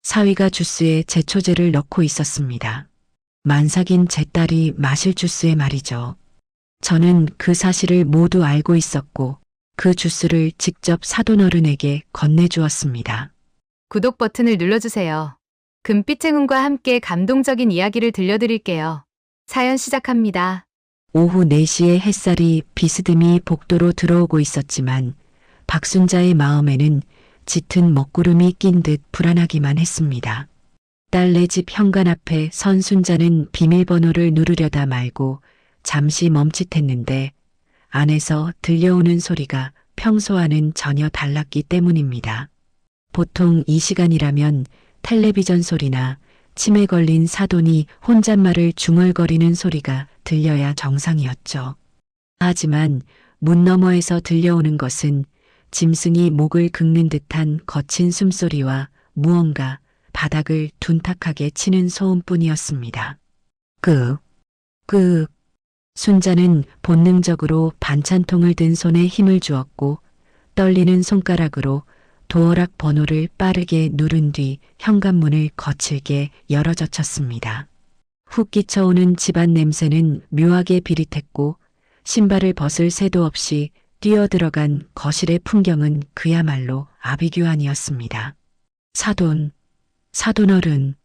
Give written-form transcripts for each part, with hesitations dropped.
사위가 주스에 제초제를 넣고 있었습니다. 만삭인 제 딸이 마실 주스에 말이죠. 저는 그 사실을 모두 알고 있었고 그 주스를 직접 사돈어른에게 건네주었습니다. 구독 버튼을 눌러주세요. 금빛 행운과 함께 감동적인 이야기를 들려드릴게요. 사연 시작합니다. 오후 4시에 햇살이 비스듬히 복도로 들어오고 있었지만 박순자의 마음에는 짙은 먹구름이 낀 듯 불안하기만 했습니다. 딸네 집 현관 앞에 선 순자는 비밀번호를 누르려다 말고 잠시 멈칫했는데 안에서 들려오는 소리가 평소와는 전혀 달랐기 때문입니다. 보통 이 시간이라면 텔레비전 소리나 치매 걸린 사돈이 혼잣말을 중얼거리는 소리가 들려야 정상이었죠. 하지만 문 너머에서 들려오는 것은 짐승이 목을 긁는 듯한 거친 숨소리와 무언가 바닥을 둔탁하게 치는 소음뿐이었습니다. 순자는 본능적으로 반찬통을 든 손에 힘을 주었고 떨리는 손가락으로 도어락 번호를 빠르게 누른 뒤 현관문을 거칠게 열어젖혔습니다. 훅 끼쳐오는 집안 냄새는 묘하게 비릿했고 신발을 벗을 새도 없이 뛰어들어간 거실의 풍경은 그야말로 아비규환이었습니다. 사돈어른.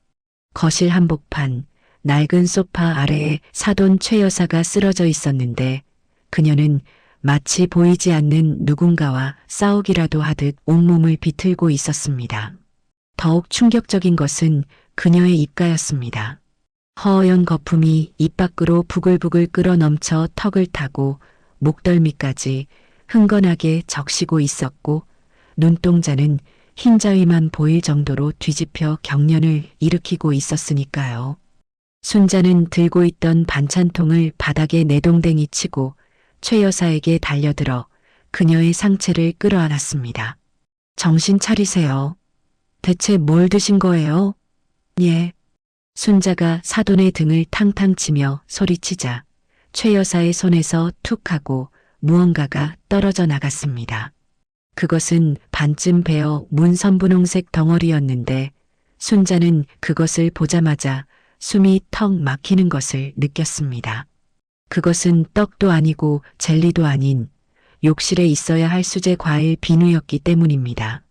거실 한복판, 낡은 소파 아래에 사돈 최 여사가 쓰러져 있었는데 그녀는 마치 보이지 않는 누군가와 싸우기라도 하듯 온몸을 비틀고 있었습니다. 더욱 충격적인 것은 그녀의 입가였습니다. 허연 거품이 입 밖으로 부글부글 끓어 넘쳐 턱을 타고 목덜미까지 흥건하게 적시고 있었고 눈동자는 흰자위만 보일 정도로 뒤집혀 경련을 일으키고 있었으니까요. 순자는 들고 있던 반찬통을 바닥에 내동댕이 치고 최 여사에게 달려들어 그녀의 상체를 끌어안았습니다. 정신 차리세요. 대체 뭘 드신 거예요? 예. 순자가 사돈의 등을 탕탕 치며 소리치자 최 여사의 손에서 툭 하고 무언가가 떨어져 나갔습니다. 그것은 반쯤 베어 문선분홍색 덩어리였는데 순자는 그것을 보자마자 숨이 턱 막히는 것을 느꼈습니다. 그것은 떡도 아니고 젤리도 아닌 욕실에 있어야 할 수제 과일 비누였기 때문입니다.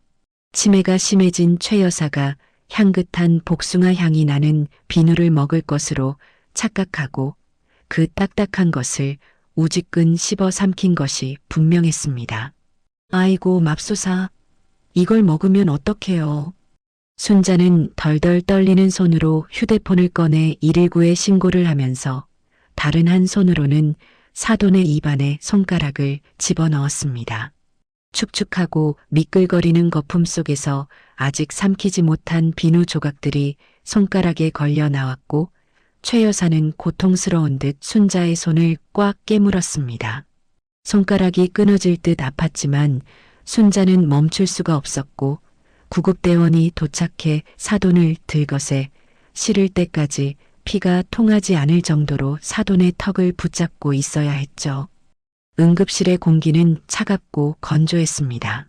치매가 심해진 최 여사가 향긋한 복숭아 향이 나는 비누를 먹을 것으로 착각하고 그 딱딱한 것을 우지끈 씹어 삼킨 것이 분명했습니다. 아이고 맙소사, 이걸 먹으면 어떡해요. 순자는 덜덜 떨리는 손으로 휴대폰을 꺼내 119에 신고를 하면서 다른 한 손으로는 사돈의 입안에 손가락을 집어넣었습니다. 축축하고 미끌거리는 거품 속에서 아직 삼키지 못한 비누 조각들이 손가락에 걸려 나왔고 최 여사는 고통스러운 듯 순자의 손을 꽉 깨물었습니다. 손가락이 끊어질 듯 아팠지만 순자는 멈출 수가 없었고 구급대원이 도착해 사돈을 들것에 실을 때까지 피가 통하지 않을 정도로 사돈의 턱을 붙잡고 있어야 했죠. 응급실의 공기는 차갑고 건조했습니다.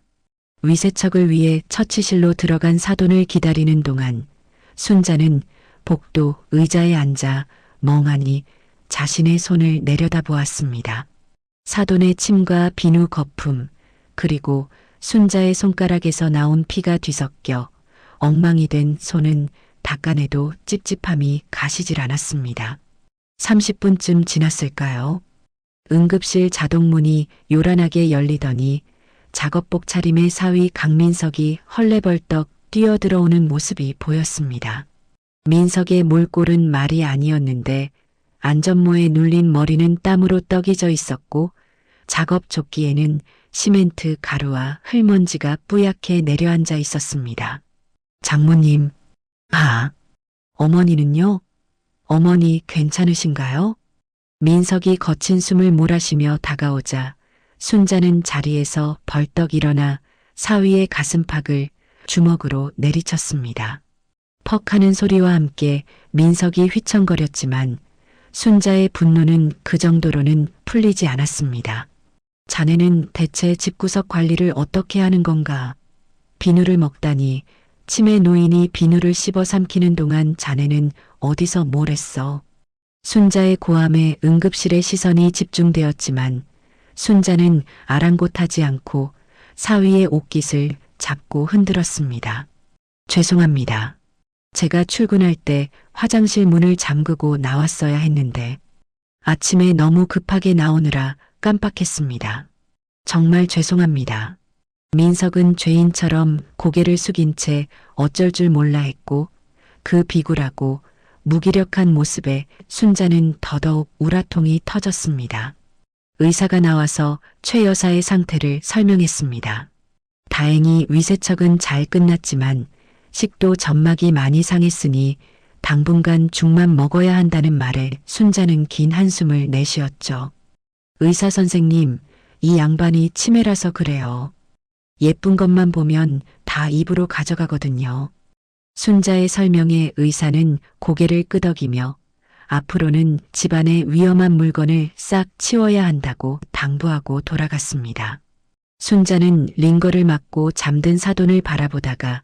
위세척을 위해 처치실로 들어간 사돈을 기다리는 동안 순자는 복도 의자에 앉아 멍하니 자신의 손을 내려다보았습니다. 사돈의 침과 비누 거품 그리고 순자의 손가락에서 나온 피가 뒤섞여 엉망이 된 손은 닦아내도 찝찝함이 가시질 않았습니다. 30분쯤 지났을까요? 응급실 자동문이 요란하게 열리더니 작업복 차림의 사위 강민석이 헐레벌떡 뛰어들어오는 모습이 보였습니다. 민석의 몰골은 말이 아니었는데 안전모에 눌린 머리는 땀으로 떡이져 있었고 작업 조끼에는 시멘트 가루와 흙먼지가 뿌옇게 내려앉아 있었습니다. 장모님, 어머니는요? 어머니 괜찮으신가요? 민석이 거친 숨을 몰아쉬며 다가오자 순자는 자리에서 벌떡 일어나 사위의 가슴팍을 주먹으로 내리쳤습니다. 퍽 하는 소리와 함께 민석이 휘청거렸지만 순자의 분노는 그 정도로는 풀리지 않았습니다. 자네는 대체 집구석 관리를 어떻게 하는 건가? 비누를 먹다니 치매 노인이 비누를 씹어 삼키는 동안 자네는 어디서 뭘 했어? 순자의 고함에 응급실의 시선이 집중되었지만 순자는 아랑곳하지 않고 사위의 옷깃을 잡고 흔들었습니다. 죄송합니다. 제가 출근할 때 화장실 문을 잠그고 나왔어야 했는데 아침에 너무 급하게 나오느라 깜빡했습니다. 정말 죄송합니다. 민석은 죄인처럼 고개를 숙인 채 어쩔 줄 몰라 했고 그 비굴하고 무기력한 모습에 순자는 더더욱 우라통이 터졌습니다. 의사가 나와서 최 여사의 상태를 설명했습니다. 다행히 위세척은 잘 끝났지만 식도 점막이 많이 상했으니 당분간 죽만 먹어야 한다는 말에 순자는 긴 한숨을 내쉬었죠. 의사 선생님, 이 양반이 치매라서 그래요. 예쁜 것만 보면 다 입으로 가져가거든요. 순자의 설명에 의사는 고개를 끄덕이며 앞으로는 집안의 위험한 물건을 싹 치워야 한다고 당부하고 돌아갔습니다. 순자는 링거를 맞고 잠든 사돈을 바라보다가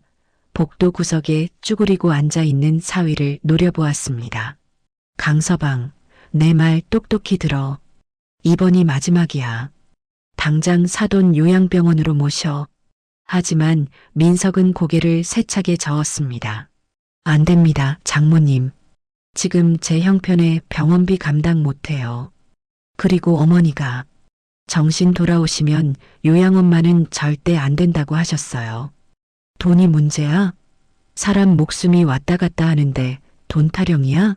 복도 구석에 쭈그리고 앉아있는 사위를 노려보았습니다. 강서방, 내 말 똑똑히 들어. 이번이 마지막이야. 당장 사돈 요양병원으로 모셔. 하지만 민석은 고개를 세차게 저었습니다. 안 됩니다, 장모님. 지금 제 형편에 병원비 감당 못해요. 그리고 어머니가 정신 돌아오시면 요양원만은 절대 안 된다고 하셨어요. 돈이 문제야? 사람 목숨이 왔다 갔다 하는데 돈 타령이야?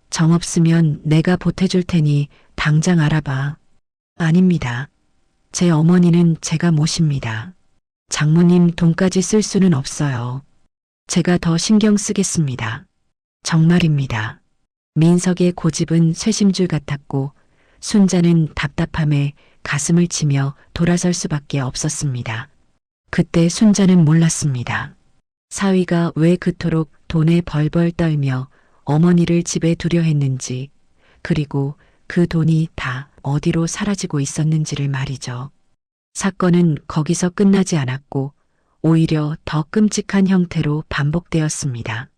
정 없으면 내가 보태줄 테니 당장 알아봐. 아닙니다. 제 어머니는 제가 모십니다. 장모님 돈까지 쓸 수는 없어요. 제가 더 신경 쓰겠습니다. 정말입니다. 민석의 고집은 쇠심줄 같았고 순자는 답답함에 가슴을 치며 돌아설 수밖에 없었습니다. 그때 순자는 몰랐습니다. 사위가 왜 그토록 돈에 벌벌 떨며 어머니를 집에 두려 했는지, 그리고 그 돈이 다 어디로 사라지고 있었는지를 말이죠. 사건은 거기서 끝나지 않았고 오히려 더 끔찍한 형태로 반복되었습니다.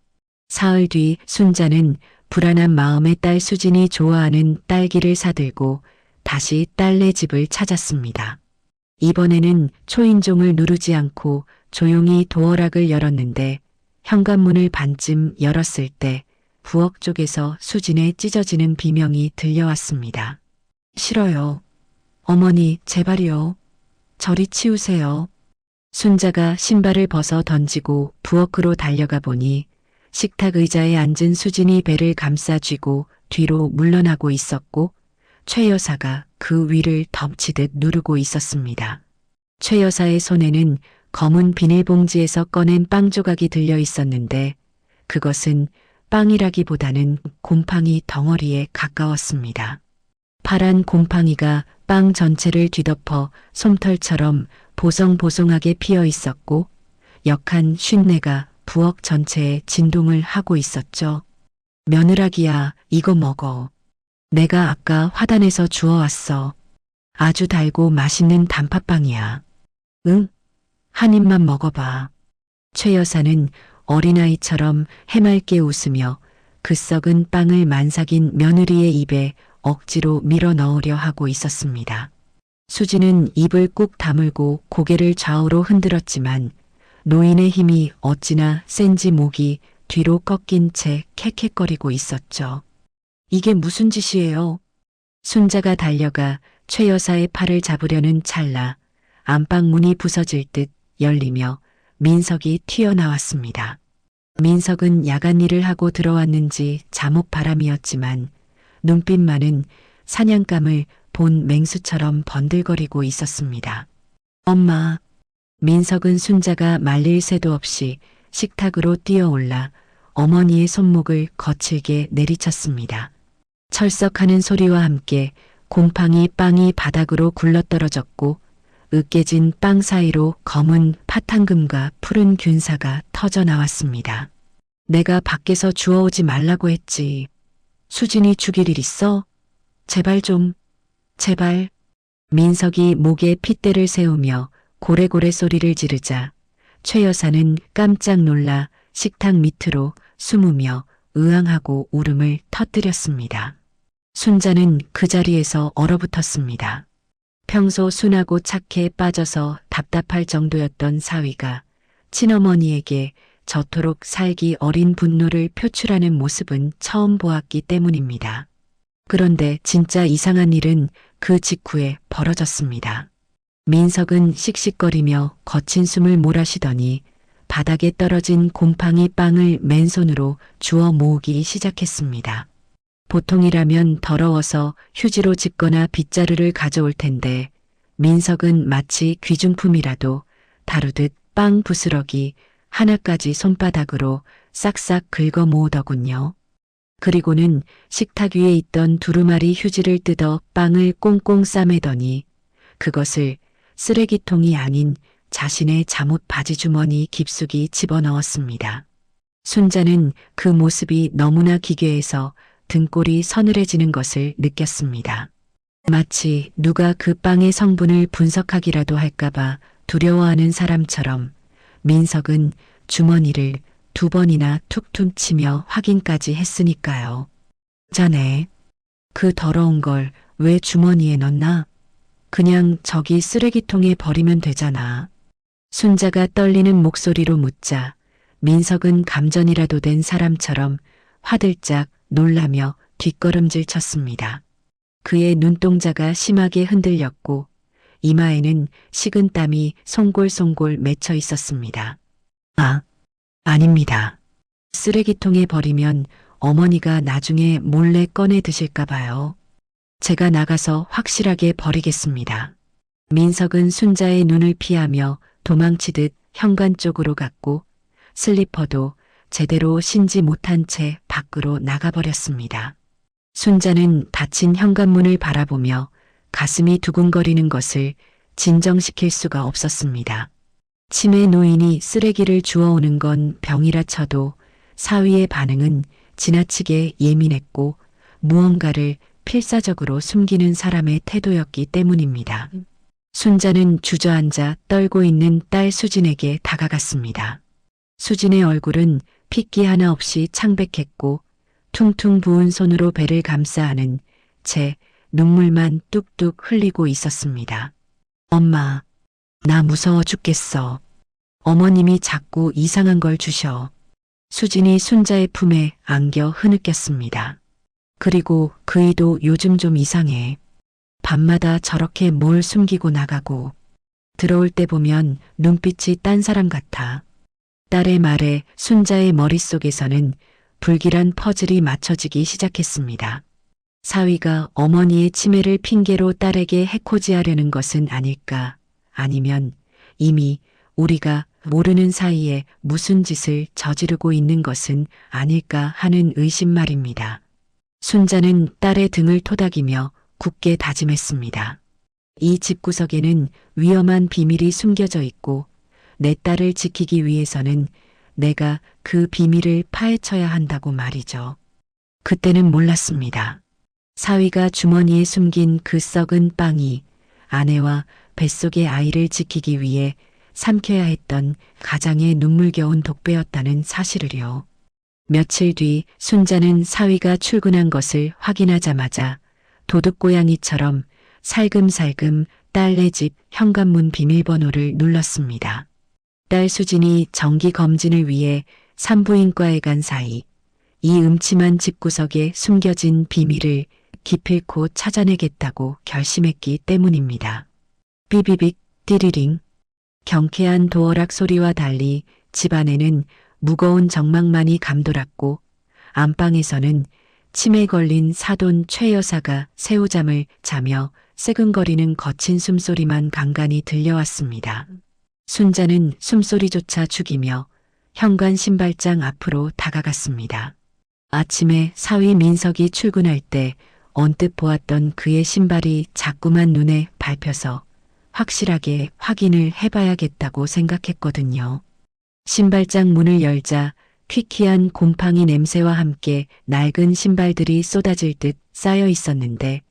사흘 뒤 순자는 불안한 마음에 딸 수진이 좋아하는 딸기를 사들고 다시 딸네 집을 찾았습니다. 이번에는 초인종을 누르지 않고 조용히 도어락을 열었는데 현관문을 반쯤 열었을 때 부엌 쪽에서 수진의 찢어지는 비명이 들려왔습니다. 싫어요. 어머니, 제발요. 저리 치우세요. 순자가 신발을 벗어 던지고 부엌으로 달려가 보니 식탁 의자에 앉은 수진이 배를 감싸 쥐고 뒤로 물러나고 있었고 최 여사가 그 위를 덮치듯 누르고 있었습니다. 최 여사의 손에는 검은 비닐봉지에서 꺼낸 빵 조각이 들려 있었는데 그것은 빵이라기보다는 곰팡이 덩어리에 가까웠습니다. 파란 곰팡이가 빵 전체를 뒤덮어 솜털처럼 보송보송하게 피어 있었고 역한 쉰내가 부엌 전체에 진동을 하고 있었죠. 며느라기야, 이거 먹어. 내가 아까 화단에서 주워왔어. 아주 달고 맛있는 단팥빵이야. 응? 한 입만 먹어봐. 최 여사는 어린아이처럼 해맑게 웃으며 그 썩은 빵을 만삭인 며느리의 입에 억지로 밀어 넣으려 하고 있었습니다. 수지는 입을 꾹 다물고 고개를 좌우로 흔들었지만 노인의 힘이 어찌나 센지 목이 뒤로 꺾인 채 캑캑거리고 있었죠. 이게 무슨 짓이에요? 순자가 달려가 최 여사의 팔을 잡으려는 찰나 안방문이 부서질 듯 열리며 민석이 튀어나왔습니다. 민석은 야간 일을 하고 들어왔는지 잠옷 바람이었지만 눈빛만은 사냥감을 본 맹수처럼 번들거리고 있었습니다. 엄마. 민석은 순자가 말릴 새도 없이 식탁으로 뛰어올라 어머니의 손목을 거칠게 내리쳤습니다. 철썩하는 소리와 함께 곰팡이 빵이 바닥으로 굴러떨어졌고 으깨진 빵 사이로 검은 파탄금과 푸른 균사가 터져 나왔습니다. 내가 밖에서 주워오지 말라고 했지. 수진이 죽일 일 있어? 제발 좀, 제발. 민석이 목에 핏대를 세우며 고래고래 소리를 지르자 최 여사는 깜짝 놀라 식탁 밑으로 숨으며 으앙하고 울음을 터뜨렸습니다. 순자는 그 자리에서 얼어붙었습니다. 평소 순하고 착해 빠져서 답답할 정도였던 사위가 친어머니에게 저토록 살기 어린 분노를 표출하는 모습은 처음 보았기 때문입니다. 그런데 진짜 이상한 일은 그 직후에 벌어졌습니다. 민석은 씩씩거리며 거친 숨을 몰아쉬더니 바닥에 떨어진 곰팡이 빵을 맨손으로 주워 모으기 시작했습니다. 보통이라면 더러워서 휴지로 짚거나 빗자루를 가져올 텐데 민석은 마치 귀중품이라도 다루듯 빵 부스러기 하나까지 손바닥으로 싹싹 긁어 모으더군요. 그리고는 식탁 위에 있던 두루마리 휴지를 뜯어 빵을 꽁꽁 싸매더니 그것을 쓰레기통이 아닌 자신의 잠옷 바지 주머니 깊숙이 집어넣었습니다. 순자는 그 모습이 너무나 기괴해서 등골이 서늘해지는 것을 느꼈습니다. 마치 누가 그 빵의 성분을 분석하기라도 할까봐 두려워하는 사람처럼 민석은 주머니를 2번이나 툭툭 치며 확인까지 했으니까요. 자네, 그 더러운 걸 왜 주머니에 넣나? 그냥 저기 쓰레기통에 버리면 되잖아. 순자가 떨리는 목소리로 묻자 민석은 감전이라도 된 사람처럼 화들짝 놀라며 뒷걸음질 쳤습니다. 그의 눈동자가 심하게 흔들렸고 이마에는 식은 땀이 송골송골 맺혀 있었습니다. 아, 아닙니다. 쓰레기통에 버리면 어머니가 나중에 몰래 꺼내 드실까 봐요. 제가 나가서 확실하게 버리겠습니다. 민석은 순자의 눈을 피하며 도망치듯 현관 쪽으로 갔고 슬리퍼도 제대로 신지 못한 채 밖으로 나가버렸습니다. 순자는 닫힌 현관문을 바라보며 가슴이 두근거리는 것을 진정시킬 수가 없었습니다. 치매 노인이 쓰레기를 주워오는 건 병이라 쳐도 사위의 반응은 지나치게 예민했고 무언가를 필사적으로 숨기는 사람의 태도였기 때문입니다. 순자는 주저앉아 떨고 있는 딸 수진에게 다가갔습니다. 수진의 얼굴은 핏기 하나 없이 창백했고 퉁퉁 부은 손으로 배를 감싸 안은 채 눈물만 뚝뚝 흘리고 있었습니다. 엄마, 나 무서워 죽겠어. 어머님이 자꾸 이상한 걸 주셔. 수진이 순자의 품에 안겨 흐느꼈습니다. 그리고 그이도 요즘 좀 이상해. 밤마다 저렇게 뭘 숨기고 나가고 들어올 때 보면 눈빛이 딴 사람 같아. 딸의 말에 순자의 머릿속에서는 불길한 퍼즐이 맞춰지기 시작했습니다. 사위가 어머니의 치매를 핑계로 딸에게 해코지하려는 것은 아닐까, 아니면 이미 우리가 모르는 사이에 무슨 짓을 저지르고 있는 것은 아닐까 하는 의심 말입니다. 순자는 딸의 등을 토닥이며 굳게 다짐했습니다. 이 집구석에는 위험한 비밀이 숨겨져 있고 내 딸을 지키기 위해서는 내가 그 비밀을 파헤쳐야 한다고 말이죠. 그때는 몰랐습니다. 사위가 주머니에 숨긴 그 썩은 빵이 아내와 뱃속의 아이를 지키기 위해 삼켜야 했던 가장의 눈물겨운 독배였다는 사실을요. 며칠 뒤 순자는 사위가 출근한 것을 확인하자마자 도둑고양이처럼 살금살금 딸네 집 현관문 비밀번호를 눌렀습니다. 딸 수진이 정기검진을 위해 산부인과에 간 사이 이 음침한 집구석에 숨겨진 비밀을 기필코 찾아내겠다고 결심했기 때문입니다. 삐비빅 띠리링. 경쾌한 도어락 소리와 달리 집안에는 무거운 정막만이 감돌았고 안방에서는 치매 걸린 사돈 최 여사가 새우잠을 자며 새근거리는 거친 숨소리만 간간히 들려왔습니다. 순자는 숨소리조차 죽이며 현관 신발장 앞으로 다가갔습니다. 아침에 사위 민석이 출근할 때 언뜻 보았던 그의 신발이 자꾸만 눈에 밟혀서 확실하게 확인을 해봐야겠다고 생각했거든요. 신발장 문을 열자 퀴퀴한 곰팡이 냄새와 함께 낡은 신발들이 쏟아질 듯 쌓여 있었는데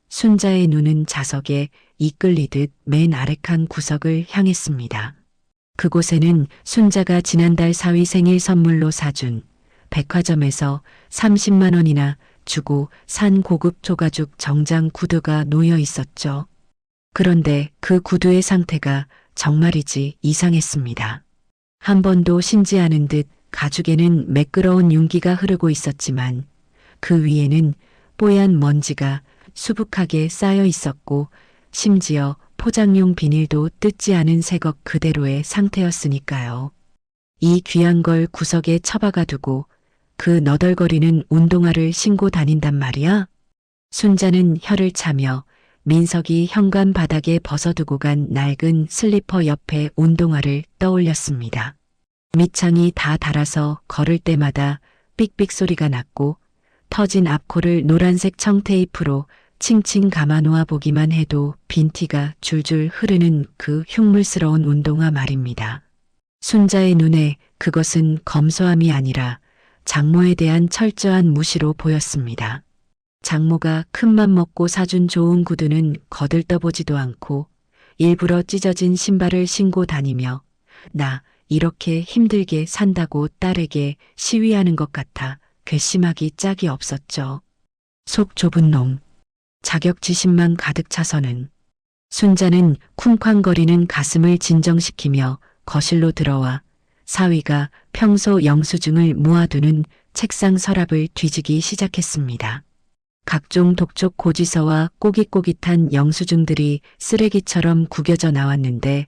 순자의 눈은 자석에 이끌리듯 맨 아래칸 구석을 향했습니다. 그곳에는 순자가 지난달 사위 생일 선물로 사준 백화점에서 30만 원이나 주고 산 고급 조가죽 정장 구두가 놓여 있었죠. 그런데 그 구두의 상태가 정말이지 이상했습니다. 한 번도 신지 않은 듯 가죽에는 매끄러운 윤기가 흐르고 있었지만 그 위에는 뽀얀 먼지가 수북하게 쌓여 있었고 심지어 포장용 비닐도 뜯지 않은 새것 그대로의 상태였으니까요. 이 귀한 걸 구석에 처박아 두고 그 너덜거리는 운동화를 신고 다닌단 말이야? 순자는 혀를 차며 민석이 현관 바닥에 벗어두고 간 낡은 슬리퍼 옆에 운동화를 떠올렸습니다. 밑창이 다 닳아서 걸을 때마다 삑삑 소리가 났고 터진 앞코를 노란색 청테이프로 칭칭 감아놓아 보기만 해도 빈티가 줄줄 흐르는 그 흉물스러운 운동화 말입니다. 순자의 눈에 그것은 검소함이 아니라 장모에 대한 철저한 무시로 보였습니다. 장모가 큰맘 먹고 사준 좋은 구두는 거들떠보지도 않고 일부러 찢어진 신발을 신고 다니며 나 이렇게 힘들게 산다고 딸에게 시위하는 것 같아 괘씸하기 짝이 없었죠. 속 좁은 놈. 자격지심만 가득 차서는 순자는 쿵쾅거리는 가슴을 진정시키며 거실로 들어와 사위가 평소 영수증을 모아두는 책상 서랍을 뒤지기 시작했습니다. 각종 독촉 고지서와 꼬깃꼬깃한 영수증들이 쓰레기처럼 구겨져 나왔는데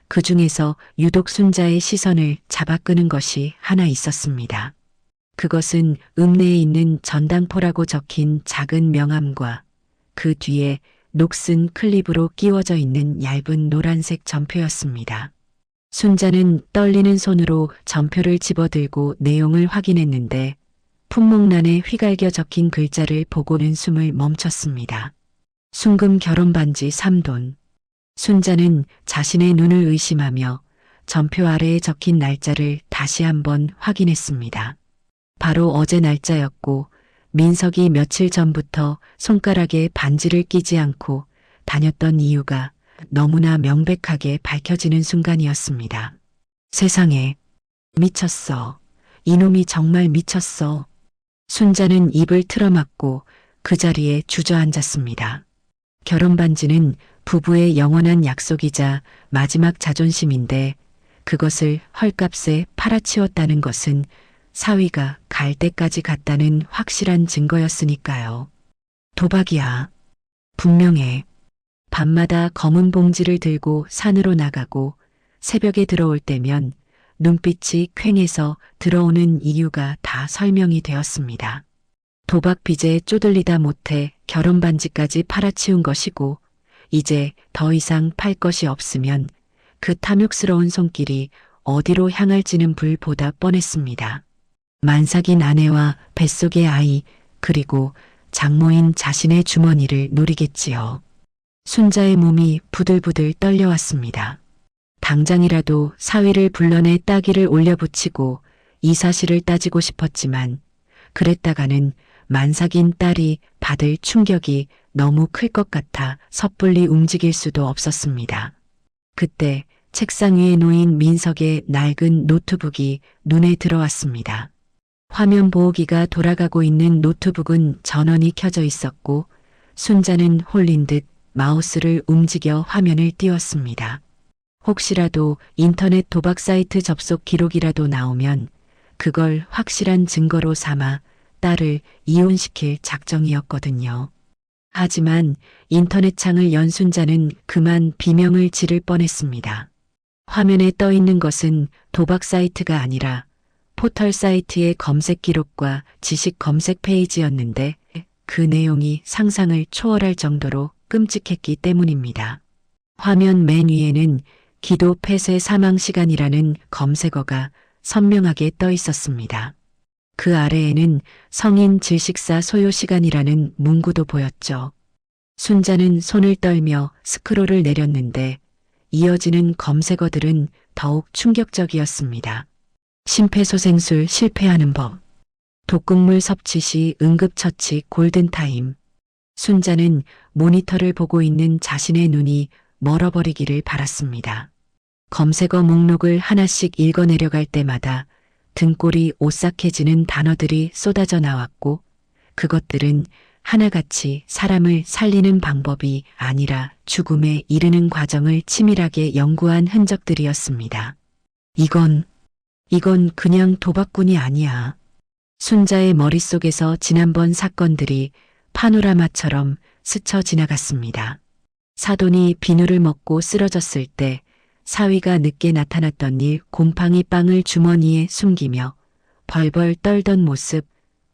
그 중에서 유독 순자의 시선을 잡아끄는 것이 하나 있었습니다. 그것은 읍내에 있는 전당포라고 적힌 작은 명함과 그 뒤에 녹슨 클립으로 끼워져 있는 얇은 노란색 전표였습니다. 순자는 떨리는 손으로 전표를 집어들고 내용을 확인했는데 품목란에 휘갈겨 적힌 글자를 보고는 숨을 멈췄습니다. 순금 결혼 반지 3돈. 순자는 자신의 눈을 의심하며 전표 아래에 적힌 날짜를 다시 한번 확인했습니다. 바로 어제 날짜였고 민석이 며칠 전부터 손가락에 반지를 끼지 않고 다녔던 이유가 너무나 명백하게 밝혀지는 순간이었습니다. 세상에, 미쳤어. 이놈이 정말 미쳤어. 순자는 입을 틀어막고 그 자리에 주저앉았습니다. 결혼 반지는 부부의 영원한 약속이자 마지막 자존심인데 그것을 헐값에 팔아치웠다는 것은 사위가 갈 때까지 갔다는 확실한 증거였으니까요. 도박이야. 분명해. 밤마다 검은 봉지를 들고 산으로 나가고 새벽에 들어올 때면 눈빛이 퀭해서 들어오는 이유가 다 설명이 되었습니다. 도박 빚에 쪼들리다 못해 결혼 반지까지 팔아치운 것이고 이제 더 이상 팔 것이 없으면 그 탐욕스러운 손길이 어디로 향할지는 불보다 뻔했습니다. 만삭인 아내와 뱃속의 아이 그리고 장모인 자신의 주머니를 노리겠지요. 순자의 몸이 부들부들 떨려왔습니다. 당장이라도 사위를 불러내 따귀를 올려붙이고 이 사실을 따지고 싶었지만 그랬다가는 만삭인 딸이 받을 충격이 너무 클 것 같아 섣불리 움직일 수도 없었습니다. 그때 책상 위에 놓인 민석의 낡은 노트북이 눈에 들어왔습니다. 화면 보호기가 돌아가고 있는 노트북은 전원이 켜져 있었고 순자는 홀린 듯 마우스를 움직여 화면을 띄웠습니다. 혹시라도 인터넷 도박 사이트 접속 기록이라도 나오면 그걸 확실한 증거로 삼아 딸을 이혼시킬 작정이었거든요. 하지만 인터넷 창을 연 순자는 그만 비명을 지를 뻔했습니다. 화면에 떠 있는 것은 도박 사이트가 아니라 포털 사이트의 검색 기록과 지식 검색 페이지였는데 그 내용이 상상을 초월할 정도로 끔찍했기 때문입니다. 화면 맨 위에는 기도 폐쇄 사망 시간이라는 검색어가 선명하게 떠 있었습니다. 그 아래에는 성인 질식사 소요 시간이라는 문구도 보였죠. 순자는 손을 떨며 스크롤을 내렸는데 이어지는 검색어들은 더욱 충격적이었습니다. 심폐소생술 실패하는 법, 독극물 섭취 시 응급처치 골든타임. 순자는 모니터를 보고 있는 자신의 눈이 멀어버리기를 바랐습니다. 검색어 목록을 하나씩 읽어내려갈 때마다 등골이 오싹해지는 단어들이 쏟아져 나왔고 그것들은 하나같이 사람을 살리는 방법이 아니라 죽음에 이르는 과정을 치밀하게 연구한 흔적들이었습니다. 이건 그냥 도박꾼이 아니야. 순자의 머릿속에서 지난번 사건들이 파노라마처럼 스쳐 지나갔습니다. 사돈이 비누를 먹고 쓰러졌을 때 사위가 늦게 나타났던 일, 곰팡이 빵을 주머니에 숨기며 벌벌 떨던 모습,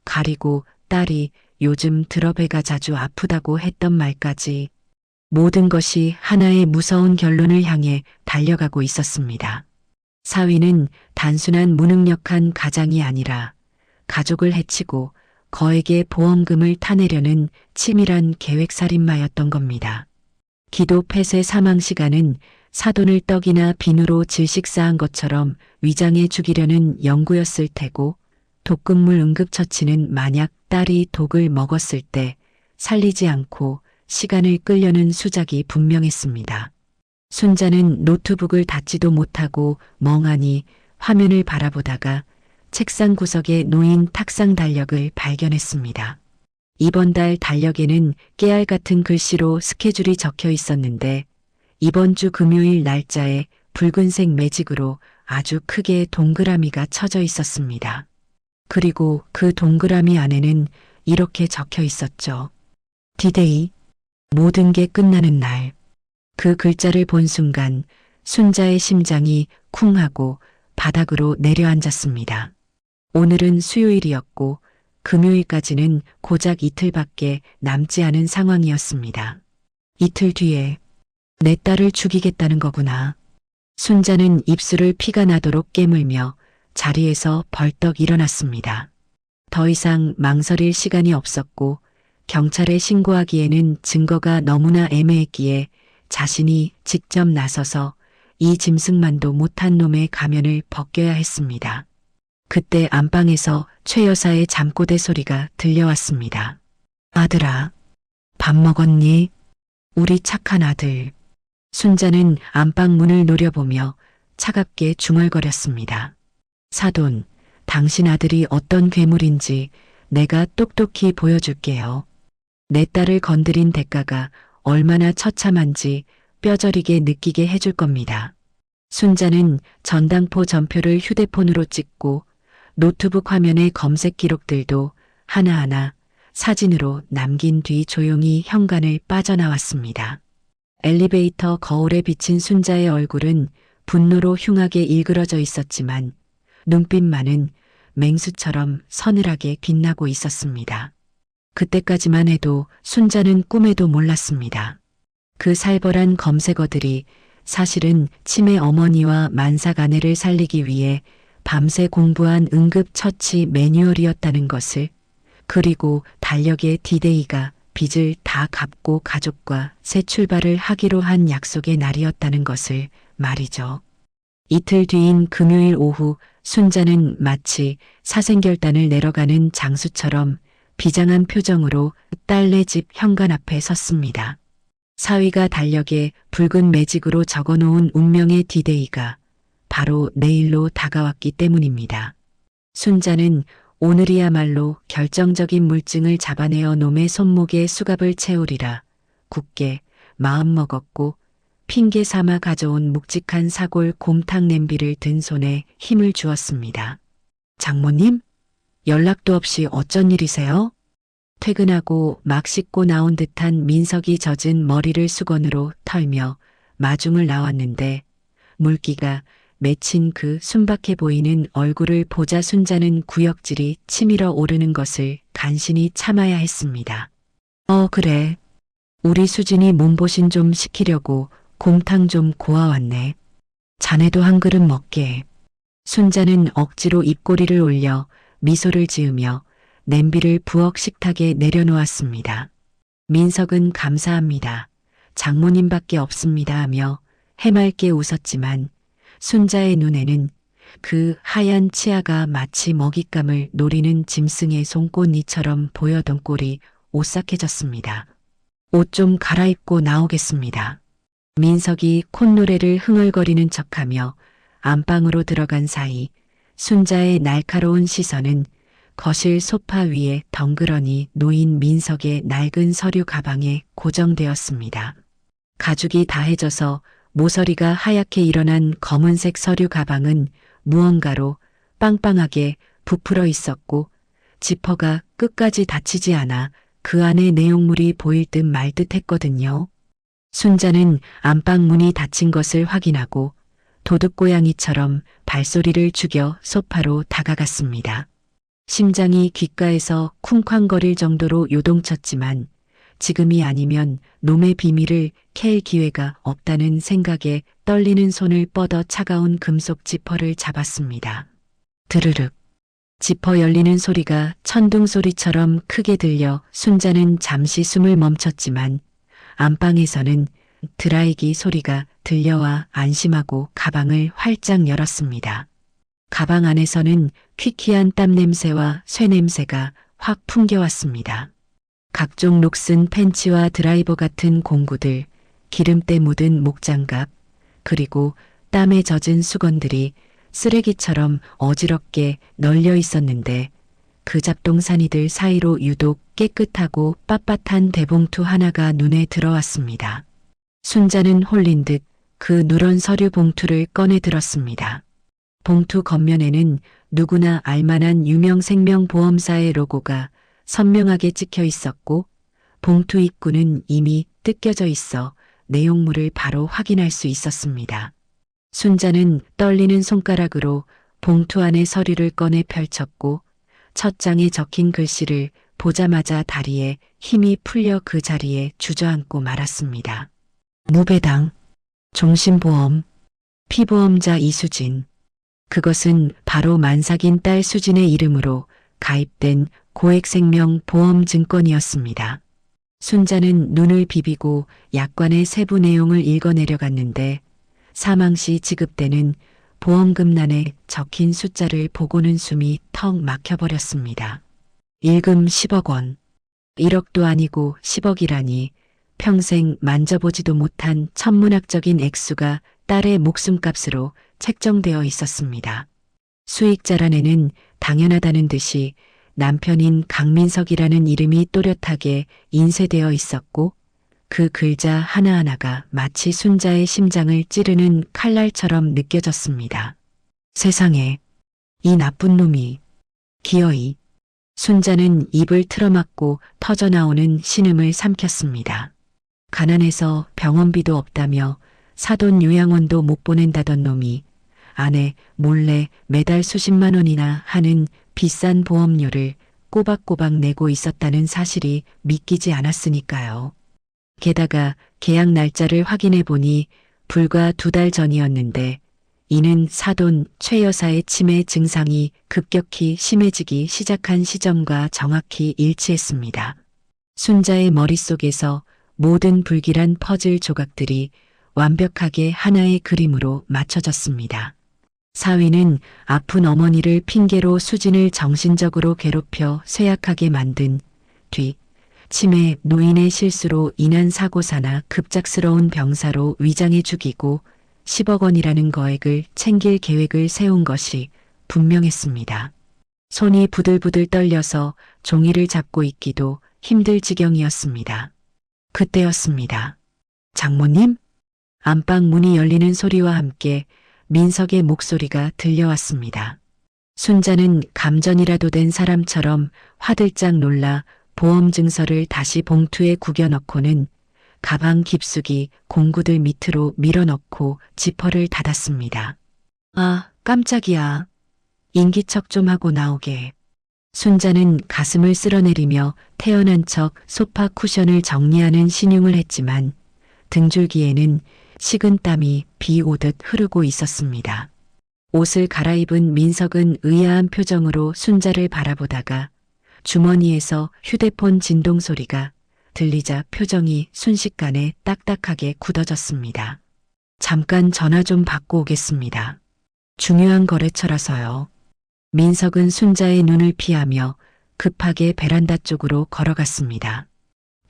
가리고 딸이 요즘 들어 배가 자주 아프다고 했던 말까지 모든 것이 하나의 무서운 결론을 향해 달려가고 있었습니다. 사위는 단순한 무능력한 가장이 아니라 가족을 해치고 거액의 보험금을 타내려는 치밀한 계획살인마였던 겁니다. 기도 폐쇄 사망 시간은 사돈을 떡이나 비누로 질식사한 것처럼 위장해 죽이려는 연구였을 테고 독극물 응급처치는 만약 딸이 독을 먹었을 때 살리지 않고 시간을 끌려는 수작이 분명했습니다. 순자는 노트북을 닫지도 못하고 멍하니 화면을 바라보다가 책상 구석에 놓인 탁상 달력을 발견했습니다. 이번 달 달력에는 깨알 같은 글씨로 스케줄이 적혀 있었는데 이번 주 금요일 날짜에 붉은색 매직으로 아주 크게 동그라미가 쳐져 있었습니다. 그리고 그 동그라미 안에는 이렇게 적혀 있었죠. 디데이, 모든 게 끝나는 날. 그 글자를 본 순간 순자의 심장이 쿵 하고 바닥으로 내려앉았습니다. 오늘은 수요일이었고 금요일까지는 고작 이틀밖에 남지 않은 상황이었습니다. 이틀 뒤에 내 딸을 죽이겠다는 거구나. 순자는 입술을 피가 나도록 깨물며 자리에서 벌떡 일어났습니다. 더 이상 망설일 시간이 없었고 경찰에 신고하기에는 증거가 너무나 애매했기에 자신이 직접 나서서 이 짐승만도 못한 놈의 가면을 벗겨야 했습니다. 그때 안방에서 최 여사의 잠꼬대 소리가 들려왔습니다. 아들아, 밥 먹었니? 우리 착한 아들. 순자는 안방 문을 노려보며 차갑게 중얼거렸습니다. 사돈, 당신 아들이 어떤 괴물인지 내가 똑똑히 보여줄게요. 내 딸을 건드린 대가가 얼마나 처참한지 뼈저리게 느끼게 해줄 겁니다. 순자는 전당포 전표를 휴대폰으로 찍고 노트북 화면의 검색 기록들도 하나하나 사진으로 남긴 뒤 조용히 현관을 빠져나왔습니다. 엘리베이터 거울에 비친 순자의 얼굴은 분노로 흉하게 일그러져 있었지만 눈빛만은 맹수처럼 서늘하게 빛나고 있었습니다. 그때까지만 해도 순자는 꿈에도 몰랐습니다. 그 살벌한 검색어들이 사실은 치매 어머니와 만삭 아내를 살리기 위해 밤새 공부한 응급처치 매뉴얼이었다는 것을, 그리고 달력의 디데이가 빚을 다 갚고 가족과 새 출발을 하기로 한 약속의 날이었다는 것을 말이죠. 이틀 뒤인 금요일 오후 순자는 마치 사생결단을 내려가는 장수처럼 비장한 표정으로 딸네 집 현관 앞에 섰습니다. 사위가 달력에 붉은 매직으로 적어놓은 운명의 디데이가 바로 내일로 다가왔기 때문입니다. 순자는 오늘이야말로 결정적인 물증을 잡아내어 놈의 손목에 수갑을 채우리라 굳게 마음먹었고 핑계 삼아 가져온 묵직한 사골 곰탕 냄비를 든 손에 힘을 주었습니다. 장모님? 연락도 없이 어쩐 일이세요? 퇴근하고 막 씻고 나온 듯한 민석이 젖은 머리를 수건으로 털며 마중을 나왔는데 물기가 맺힌 그 순박해 보이는 얼굴을 보자 순자는 구역질이 치밀어 오르는 것을 간신히 참아야 했습니다. 그래. 우리 수진이 몸보신 좀 시키려고 곰탕 좀 고아왔네. 자네도 한 그릇 먹게. 순자는 억지로 입꼬리를 올려 미소를 지으며 냄비를 부엌 식탁에 내려놓았습니다. 민석은 감사합니다. 장모님밖에 없습니다 하며 해맑게 웃었지만 순자의 눈에는 그 하얀 치아가 마치 먹잇감을 노리는 짐승의 손꽃니처럼 보여던 꼴이 오싹해졌습니다. 옷 좀 갈아입고 나오겠습니다. 민석이 콧노래를 흥얼거리는 척하며 안방으로 들어간 사이 순자의 날카로운 시선은 거실 소파 위에 덩그러니 놓인 민석의 낡은 서류 가방에 고정되었습니다. 가죽이 다해져서 모서리가 하얗게 일어난 검은색 서류 가방은 무언가로 빵빵하게 부풀어 있었고 지퍼가 끝까지 닫히지 않아 그 안에 내용물이 보일 듯 말 듯 했거든요. 순자는 안방 문이 닫힌 것을 확인하고 도둑고양이처럼 발소리를 죽여 소파로 다가갔습니다. 심장이 귓가에서 쿵쾅거릴 정도로 요동쳤지만 지금이 아니면 놈의 비밀을 캘 기회가 없다는 생각에 떨리는 손을 뻗어 차가운 금속 지퍼를 잡았습니다. 드르륵. 지퍼 열리는 소리가 천둥 소리처럼 크게 들려 순자는 잠시 숨을 멈췄지만 안방에서는 드라이기 소리가 들려와 안심하고 가방을 활짝 열었습니다. 가방 안에서는 퀴퀴한 땀 냄새와 쇠 냄새가 확 풍겨왔습니다. 각종 녹슨 팬츠와 드라이버 같은 공구들, 기름때 묻은 목장갑, 그리고 땀에 젖은 수건들이 쓰레기처럼 어지럽게 널려 있었는데 그 잡동사니들 사이로 유독 깨끗하고 빳빳한 대봉투 하나가 눈에 들어왔습니다. 순자는 홀린 듯 그 누런 서류 봉투를 꺼내 들었습니다. 봉투 겉면에는 누구나 알만한 유명 생명보험사의 로고가 선명하게 찍혀 있었고 봉투 입구는 이미 뜯겨져 있어 내용물을 바로 확인할 수 있었습니다. 순자는 떨리는 손가락으로 봉투 안의 서류를 꺼내 펼쳤고 첫 장에 적힌 글씨를 보자마자 다리에 힘이 풀려 그 자리에 주저앉고 말았습니다. 무배당, 종신보험, 피보험자 이수진. 그것은 바로 만삭인 딸 수진의 이름으로 가입된 고액생명보험증권이었습니다. 순자는 눈을 비비고 약관의 세부 내용을 읽어내려갔는데 사망 시 지급되는 보험금란에 적힌 숫자를 보고는 숨이 턱 막혀버렸습니다. 일금 10억 원. 1억도 아니고 10억이라니 평생 만져보지도 못한 천문학적인 액수가 딸의 목숨값으로 책정되어 있었습니다. 수익자란에는 당연하다는 듯이 남편인 강민석이라는 이름이 또렷하게 인쇄되어 있었고 그 글자 하나하나가 마치 순자의 심장을 찌르는 칼날처럼 느껴졌습니다. 세상에, 이 나쁜 놈이. 기어이. 순자는 입을 틀어막고 터져나오는 신음을 삼켰습니다. 가난해서 병원비도 없다며 사돈 요양원도 못 보낸다던 놈이 아내 몰래 매달 수십만 원이나 하는 비싼 보험료를 꼬박꼬박 내고 있었다는 사실이 믿기지 않았으니까요. 게다가 계약 날짜를 확인해 보니 불과 2달 전이었는데 이는 사돈 최 여사의 치매 증상이 급격히 심해지기 시작한 시점과 정확히 일치했습니다. 순자의 머릿속에서 모든 불길한 퍼즐 조각들이 완벽하게 하나의 그림으로 맞춰졌습니다. 사위는 아픈 어머니를 핑계로 수진을 정신적으로 괴롭혀 쇠약하게 만든 뒤 치매 노인의 실수로 인한 사고사나 급작스러운 병사로 위장해 죽이고 10억 원이라는 거액을 챙길 계획을 세운 것이 분명했습니다. 손이 부들부들 떨려서 종이를 잡고 있기도 힘들 지경이었습니다. 그때였습니다. 장모님? 안방 문이 열리는 소리와 함께 민석의 목소리가 들려왔습니다. 순자는 감전이라도 된 사람처럼 화들짝 놀라 보험증서를 다시 봉투에 구겨 넣고는 가방 깊숙이 공구들 밑으로 밀어넣고 지퍼를 닫았습니다. 아, 깜짝이야. 인기척 좀 하고 나오게. 순자는 가슴을 쓸어내리며 태어난 척 소파 쿠션을 정리하는 신용을 했지만 등줄기에는 식은 땀이 비 오듯 흐르고 있었습니다. 옷을 갈아입은 민석은 의아한 표정으로 순자를 바라보다가 주머니에서 휴대폰 진동 소리가 들리자 표정이 순식간에 딱딱하게 굳어졌습니다. 잠깐 전화 좀 받고 오겠습니다. 중요한 거래처라서요. 민석은 순자의 눈을 피하며 급하게 베란다 쪽으로 걸어갔습니다.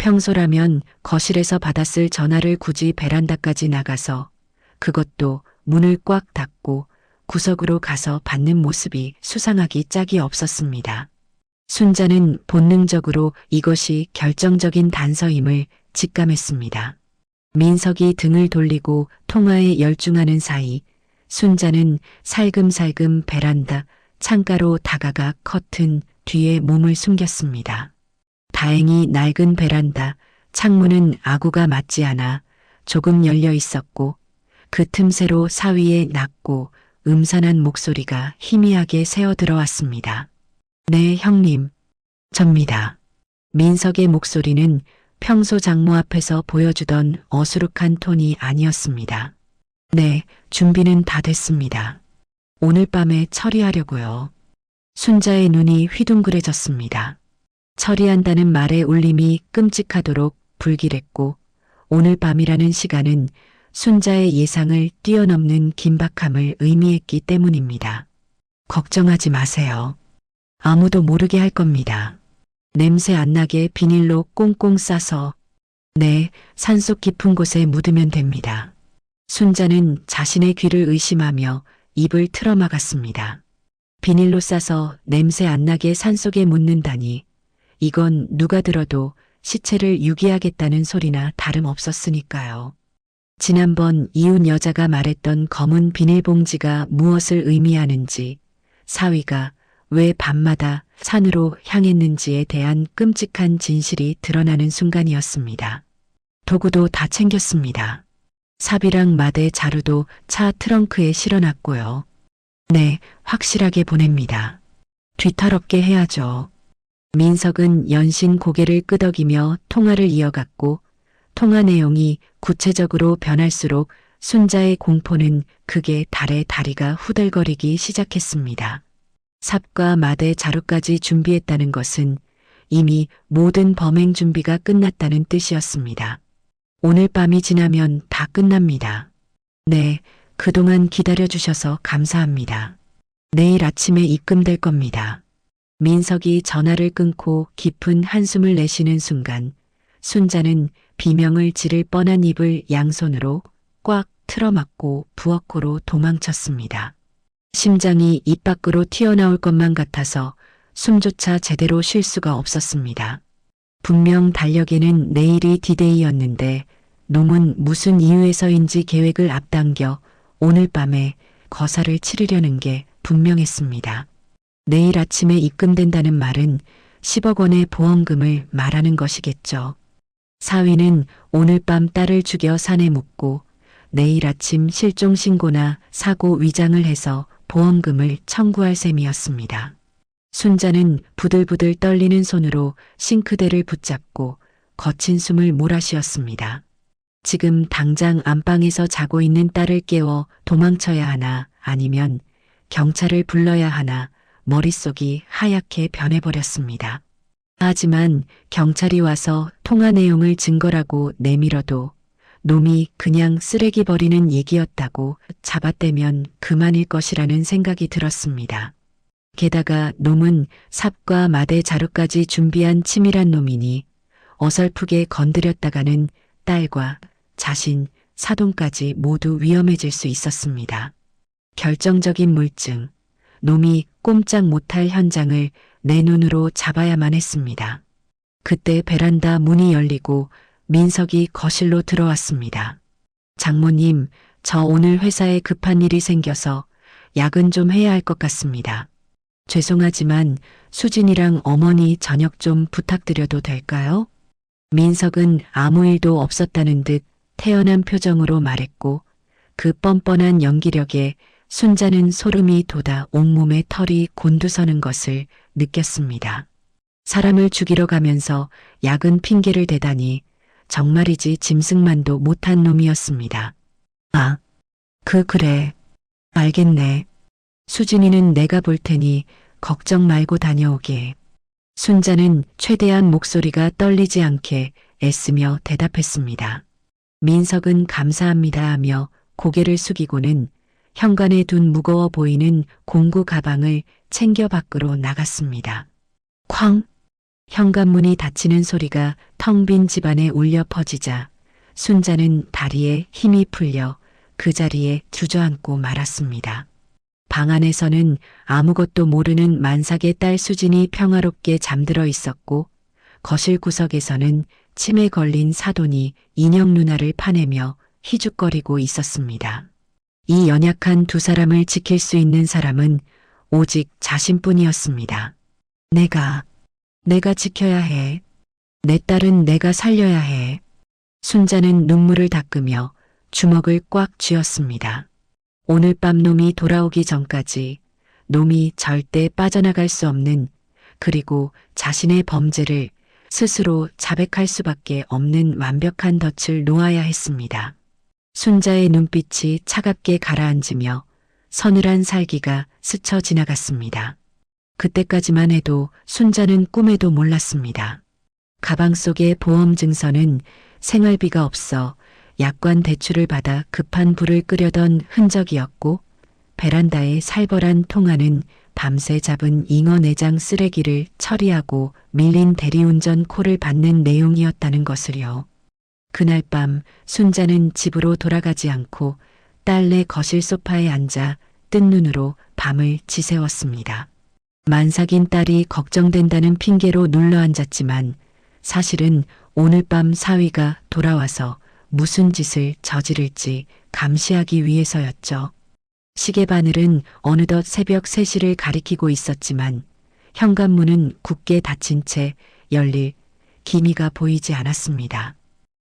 평소라면 거실에서 받았을 전화를 굳이 베란다까지 나가서 그것도 문을 꽉 닫고 구석으로 가서 받는 모습이 수상하기 짝이 없었습니다. 순자는 본능적으로 이것이 결정적인 단서임을 직감했습니다. 민석이 등을 돌리고 통화에 열중하는 사이 순자는 살금살금 베란다 창가로 다가가 커튼 뒤에 몸을 숨겼습니다. 다행히 낡은 베란다 창문은 아구가 맞지 않아 조금 열려 있었고 그 틈새로 사위의 낮고 음산한 목소리가 희미하게 새어 들어왔습니다. 네, 형님. 접니다. 민석의 목소리는 평소 장모 앞에서 보여주던 어수룩한 톤이 아니었습니다. 네, 준비는 다 됐습니다. 오늘 밤에 처리하려고요. 순자의 눈이 휘둥그레졌습니다. 처리한다는 말의 울림이 끔찍하도록 불길했고 오늘 밤이라는 시간은 순자의 예상을 뛰어넘는 긴박함을 의미했기 때문입니다. 걱정하지 마세요. 아무도 모르게 할 겁니다. 냄새 안 나게 비닐로 꽁꽁 싸서 네, 산속 깊은 곳에 묻으면 됩니다. 순자는 자신의 귀를 의심하며 입을 틀어막았습니다. 비닐로 싸서 냄새 안 나게 산속에 묻는다니 이건 누가 들어도 시체를 유기하겠다는 소리나 다름없었으니까요. 지난번 이웃 여자가 말했던 검은 비닐봉지가 무엇을 의미하는지, 사위가 왜 밤마다 산으로 향했는지에 대한 끔찍한 진실이 드러나는 순간이었습니다. 도구도 다 챙겼습니다. 삽이랑 마대 자루도 차 트렁크에 실어놨고요. 네, 확실하게 보냅니다. 뒤탈없게 해야죠. 민석은 연신 고개를 끄덕이며 통화를 이어갔고 통화 내용이 구체적으로 변할수록 순자의 공포는 극에 달해 다리가 후들거리기 시작했습니다. 삽과 마대 자루까지 준비했다는 것은 이미 모든 범행 준비가 끝났다는 뜻이었습니다. 오늘 밤이 지나면 다 끝납니다. 네, 그동안 기다려주셔서 감사합니다. 내일 아침에 입금될 겁니다. 민석이 전화를 끊고 깊은 한숨을 내쉬는 순간 순자는 비명을 지를 뻔한 입을 양손으로 꽉 틀어막고 부엌으로 도망쳤습니다. 심장이 입 밖으로 튀어나올 것만 같아서 숨조차 제대로 쉴 수가 없었습니다. 분명 달력에는 내일이 디데이였는데 놈은 무슨 이유에서인지 계획을 앞당겨 오늘 밤에 거사를 치르려는 게 분명했습니다. 내일 아침에 입금된다는 말은 10억 원의 보험금을 말하는 것이겠죠. 사위는 오늘 밤 딸을 죽여 산에 묻고 내일 아침 실종 신고나 사고 위장을 해서 보험금을 청구할 셈이었습니다. 순자는 부들부들 떨리는 손으로 싱크대를 붙잡고 거친 숨을 몰아쉬었습니다. 지금 당장 안방에서 자고 있는 딸을 깨워 도망쳐야 하나 아니면 경찰을 불러야 하나 머릿속이 하얗게 변해버렸습니다. 하지만 경찰이 와서 통화 내용을 증거라고 내밀어도 놈이 그냥 쓰레기 버리는 얘기였다고 잡아떼면 그만일 것이라는 생각이 들었습니다. 게다가 놈은 삽과 마대 자루까지 준비한 치밀한 놈이니 어설프게 건드렸다가는 딸과 자신, 사돈까지 모두 위험해질 수 있었습니다. 결정적인 물증, 놈이 꼼짝 못할 현장을 내 눈으로 잡아야만 했습니다. 그때 베란다 문이 열리고 민석이 거실로 들어왔습니다. 장모님, 저 오늘 회사에 급한 일이 생겨서 야근 좀 해야 할 것 같습니다. 죄송하지만 수진이랑 어머니 저녁 좀 부탁드려도 될까요? 민석은 아무 일도 없었다는 듯 태연한 표정으로 말했고 그 뻔뻔한 연기력에 순자는 소름이 돋아 온몸에 털이 곤두서는 것을 느꼈습니다. 사람을 죽이러 가면서 야근 핑계를 대다니 정말이지 짐승만도 못한 놈이었습니다. 아, 그래. 알겠네. 수진이는 내가 볼 테니 걱정 말고 다녀오게. 순자는 최대한 목소리가 떨리지 않게 애쓰며 대답했습니다. 민석은 감사합니다 하며 고개를 숙이고는 현관에 둔 무거워 보이는 공구 가방을 챙겨 밖으로 나갔습니다. 쾅! 현관문이 닫히는 소리가 텅 빈 집안에 울려 퍼지자 순자는 다리에 힘이 풀려 그 자리에 주저앉고 말았습니다. 방 안에서는 아무것도 모르는 만삭의 딸 수진이 평화롭게 잠들어 있었고 거실 구석에서는 침에 걸린 사돈이 인형 누나를 파내며 희죽거리고 있었습니다. 이 연약한 두 사람을 지킬 수 있는 사람은 오직 자신뿐이었습니다. 내가 지켜야 해. 내 딸은 내가 살려야 해. 순자는 눈물을 닦으며 주먹을 꽉 쥐었습니다. 오늘 밤 놈이 돌아오기 전까지 놈이 절대 빠져나갈 수 없는, 그리고 자신의 범죄를 스스로 자백할 수밖에 없는 완벽한 덫을 놓아야 했습니다. 순자의 눈빛이 차갑게 가라앉으며 서늘한 살기가 스쳐 지나갔습니다. 그때까지만 해도 순자는 꿈에도 몰랐습니다. 가방 속의 보험 증서는 생활비가 없어 약관 대출을 받아 급한 불을 끄려던 흔적이었고, 베란다의 살벌한 통화는 밤새 잡은 잉어 내장 쓰레기를 처리하고 밀린 대리운전 콜을 받는 내용이었다는 것을요. 그날 밤 순자는 집으로 돌아가지 않고 딸네 거실 소파에 앉아 뜬 눈으로 밤을 지새웠습니다. 만삭인 딸이 걱정된다는 핑계로 눌러앉았지만 사실은 오늘 밤 사위가 돌아와서 무슨 짓을 저지를지 감시하기 위해서였죠. 시계 바늘은 어느덧 새벽 3시를 가리키고 있었지만 현관문은 굳게 닫힌 채 열릴 기미가 보이지 않았습니다.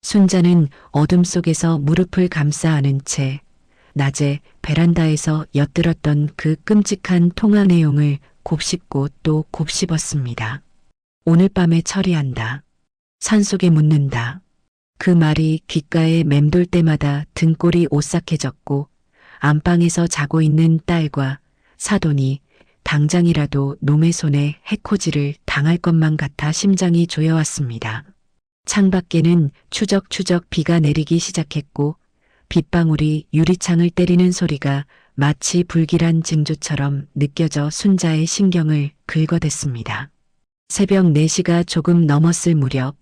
순자는 어둠 속에서 무릎을 감싸 안은 채 낮에 베란다에서 엿들었던 그 끔찍한 통화 내용을 곱씹고 또 곱씹었습니다. 오늘 밤에 처리한다. 산속에 묻는다. 그 말이 귓가에 맴돌 때마다 등골이 오싹해졌고 안방에서 자고 있는 딸과 사돈이 당장이라도 놈의 손에 해코지를 당할 것만 같아 심장이 조여왔습니다. 창밖에는 추적추적 비가 내리기 시작했고 빗방울이 유리창을 때리는 소리가 마치 불길한 징조처럼 느껴져 순자의 신경을 긁어댔습니다. 새벽 4시가 조금 넘었을 무렵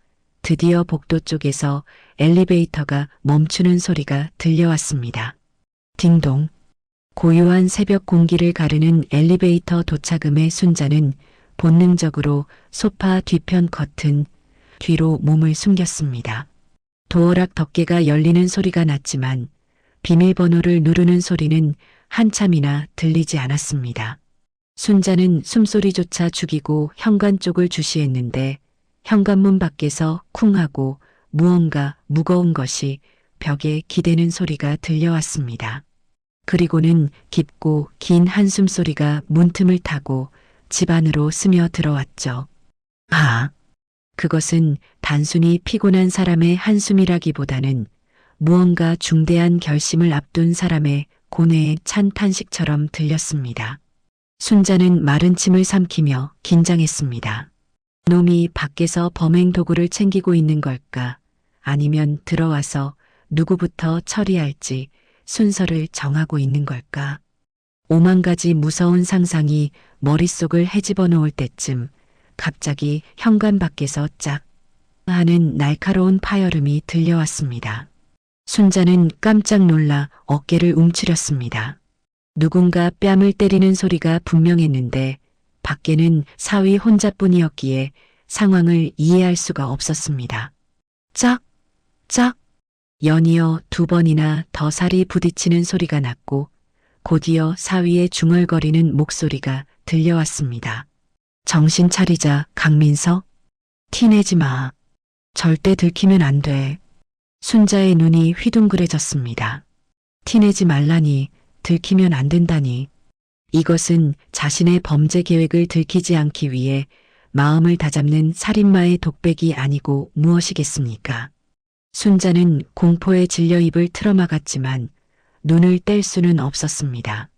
드디어 복도 쪽에서 엘리베이터가 멈추는 소리가 들려왔습니다. 딩동. 고요한 새벽 공기를 가르는 엘리베이터 도착음에 순자는 본능적으로 소파 뒤편 커튼 뒤로 몸을 숨겼습니다. 도어락 덮개가 열리는 소리가 났지만 비밀번호를 누르는 소리는 한참이나 들리지 않았습니다. 순자는 숨소리조차 죽이고 현관 쪽을 주시했는데 현관문 밖에서 쿵 하고 무언가 무거운 것이 벽에 기대는 소리가 들려왔습니다. 그리고는 깊고 긴 한숨 소리가 문틈을 타고 집 안으로 스며 들어왔죠. 그것은 단순히 피곤한 사람의 한숨이라기보다는 무언가 중대한 결심을 앞둔 사람의 고뇌에 찬 탄식처럼 들렸습니다. 순자는 마른 침을 삼키며 긴장했습니다. 놈이 밖에서 범행 도구를 챙기고 있는 걸까? 아니면 들어와서 누구부터 처리할지 순서를 정하고 있는 걸까? 5만 가지 무서운 상상이 머릿속을 헤집어 놓을 때쯤 갑자기 현관 밖에서 짝 하는 날카로운 파열음이 들려왔습니다. 순자는 깜짝 놀라 어깨를 움츠렸습니다. 누군가 뺨을 때리는 소리가 분명했는데 밖에는 사위 혼자뿐이었기에 상황을 이해할 수가 없었습니다. 짝! 짝! 연이어 2번이나 더 살이 부딪히는 소리가 났고 곧이어 사위의 중얼거리는 목소리가 들려왔습니다. 정신 차리자, 강민서. 티내지 마. 절대 들키면 안 돼. 순자의 눈이 휘둥그레졌습니다. 티내지 말라니, 들키면 안 된다니. 이것은 자신의 범죄 계획을 들키지 않기 위해 마음을 다잡는 살인마의 독백이 아니고 무엇이겠습니까? 순자는 공포에 질려 입을 틀어막았지만 눈을 뗄 수는 없었습니다.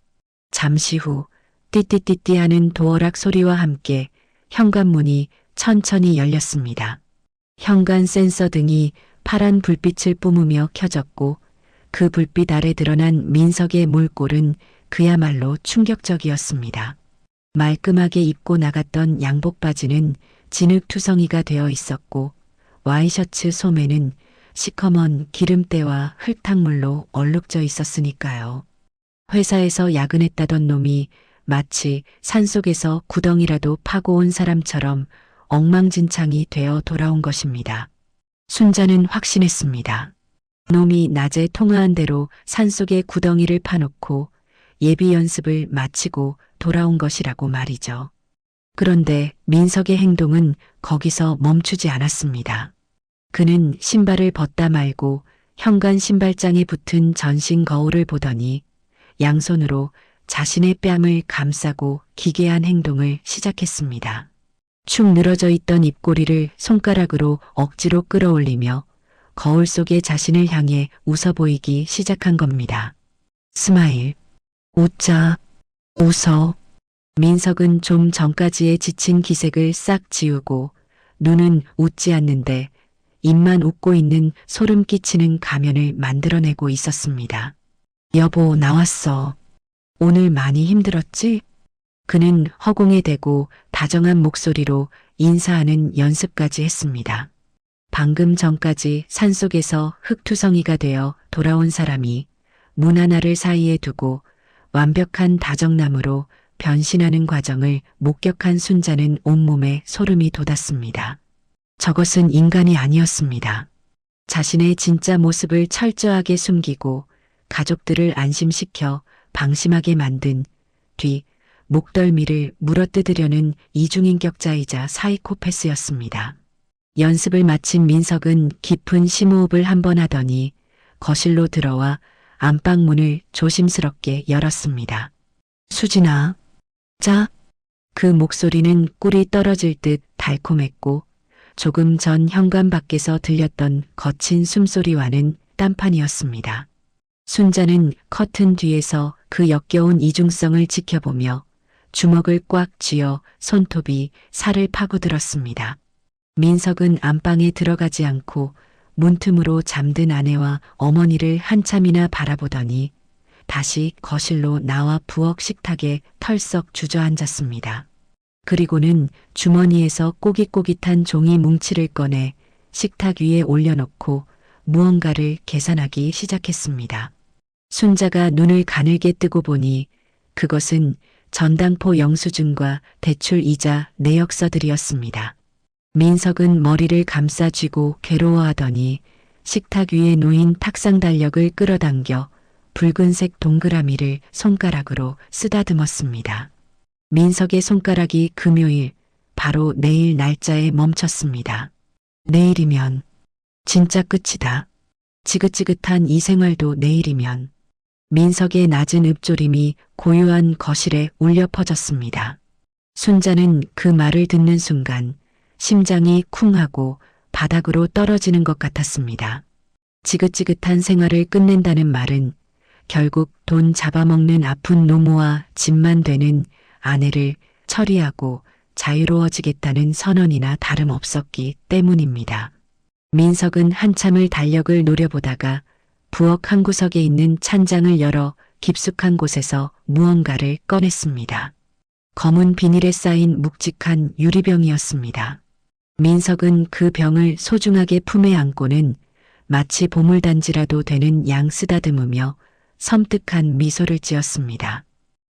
잠시 후 띠띠띠띠 하는 도어락 소리와 함께 현관문이 천천히 열렸습니다. 현관 센서 등이 파란 불빛을 뿜으며 켜졌고 그 불빛 아래 드러난 민석의 몰골은 그야말로 충격적이었습니다. 말끔하게 입고 나갔던 양복 바지는 진흙투성이가 되어 있었고 와이셔츠 소매는 시커먼 기름때와 흙탕물로 얼룩져 있었으니까요. 회사에서 야근했다던 놈이 마치 산속에서 구덩이라도 파고 온 사람처럼 엉망진창이 되어 돌아온 것입니다. 순자는 확신했습니다. 놈이 낮에 통화한 대로 산속에 구덩이를 파놓고 예비 연습을 마치고 돌아온 것이라고 말이죠. 그런데 민석의 행동은 거기서 멈추지 않았습니다. 그는 신발을 벗다 말고 현관 신발장에 붙은 전신 거울을 보더니 양손으로 자신의 뺨을 감싸고 기괴한 행동을 시작했습니다. 축 늘어져 있던 입꼬리를 손가락으로 억지로 끌어올리며 거울 속의 자신을 향해 웃어 보이기 시작한 겁니다. 스마일. 웃자. 웃어. 민석은 좀 전까지의 지친 기색을 싹 지우고 눈은 웃지 않는데 입만 웃고 있는 소름 끼치는 가면을 만들어내고 있었습니다. 여보, 나왔어. 오늘 많이 힘들었지? 그는 허공에 대고 다정한 목소리로 인사하는 연습까지 했습니다. 방금 전까지 산속에서 흙투성이가 되어 돌아온 사람이 문 하나를 사이에 두고 완벽한 다정남으로 변신하는 과정을 목격한 순자는 온몸에 소름이 돋았습니다. 저것은 인간이 아니었습니다. 자신의 진짜 모습을 철저하게 숨기고 가족들을 안심시켜 방심하게 만든 뒤 목덜미를 물어뜯으려는 이중인격자이자 사이코패스였습니다. 연습을 마친 민석은 깊은 심호흡을 한 번 하더니 거실로 들어와 안방문을 조심스럽게 열었습니다. 수진아. 자. 그 목소리는 꿀이 떨어질 듯 달콤했고 조금 전 현관 밖에서 들렸던 거친 숨소리와는 딴판이었습니다. 순자는 커튼 뒤에서 그 역겨운 이중성을 지켜보며 주먹을 꽉 쥐어 손톱이 살을 파고들었습니다. 민석은 안방에 들어가지 않고 문틈으로 잠든 아내와 어머니를 한참이나 바라보더니 다시 거실로 나와 부엌 식탁에 털썩 주저앉았습니다. 그리고는 주머니에서 꼬깃꼬깃한 종이 뭉치를 꺼내 식탁 위에 올려놓고 무언가를 계산하기 시작했습니다. 순자가 눈을 가늘게 뜨고 보니 그것은 전당포 영수증과 대출 이자 내역서들이었습니다. 민석은 머리를 감싸 쥐고 괴로워하더니 식탁 위에 놓인 탁상 달력을 끌어당겨 붉은색 동그라미를 손가락으로 쓰다듬었습니다. 민석의 손가락이 금요일, 바로 내일 날짜에 멈췄습니다. 내일이면 진짜 끝이다. 지긋지긋한 이 생활도 내일이면. 민석의 낮은 읍조림이 고요한 거실에 울려 퍼졌습니다. 순자는 그 말을 듣는 순간 심장이 쿵하고 바닥으로 떨어지는 것 같았습니다. 지긋지긋한 생활을 끝낸다는 말은 결국 돈 잡아먹는 아픈 노모와 집만 되는 아내를 처리하고 자유로워지겠다는 선언이나 다름없었기 때문입니다. 민석은 한참을 달력을 노려보다가 부엌 한 구석에 있는 찬장을 열어 깊숙한 곳에서 무언가를 꺼냈습니다. 검은 비닐에 쌓인 묵직한 유리병이었습니다. 민석은 그 병을 소중하게 품에 안고는 마치 보물단지라도 되는 양 쓰다듬으며 섬뜩한 미소를 지었습니다.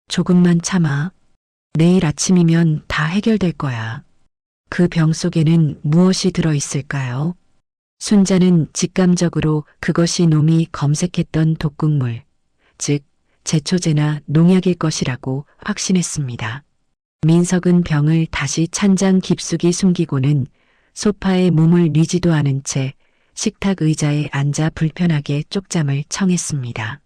조금만 참아. 내일 아침이면 다 해결될 거야. 그 병 속에는 무엇이 들어있을까요? 순자는 직감적으로 그것이 놈이 검색했던 독극물, 즉 제초제나 농약일 것이라고 확신했습니다. 민석은 병을 다시 찬장 깊숙이 숨기고는 소파에 몸을 뉘지도 않은 채 식탁 의자에 앉아 불편하게 쪽잠을 청했습니다.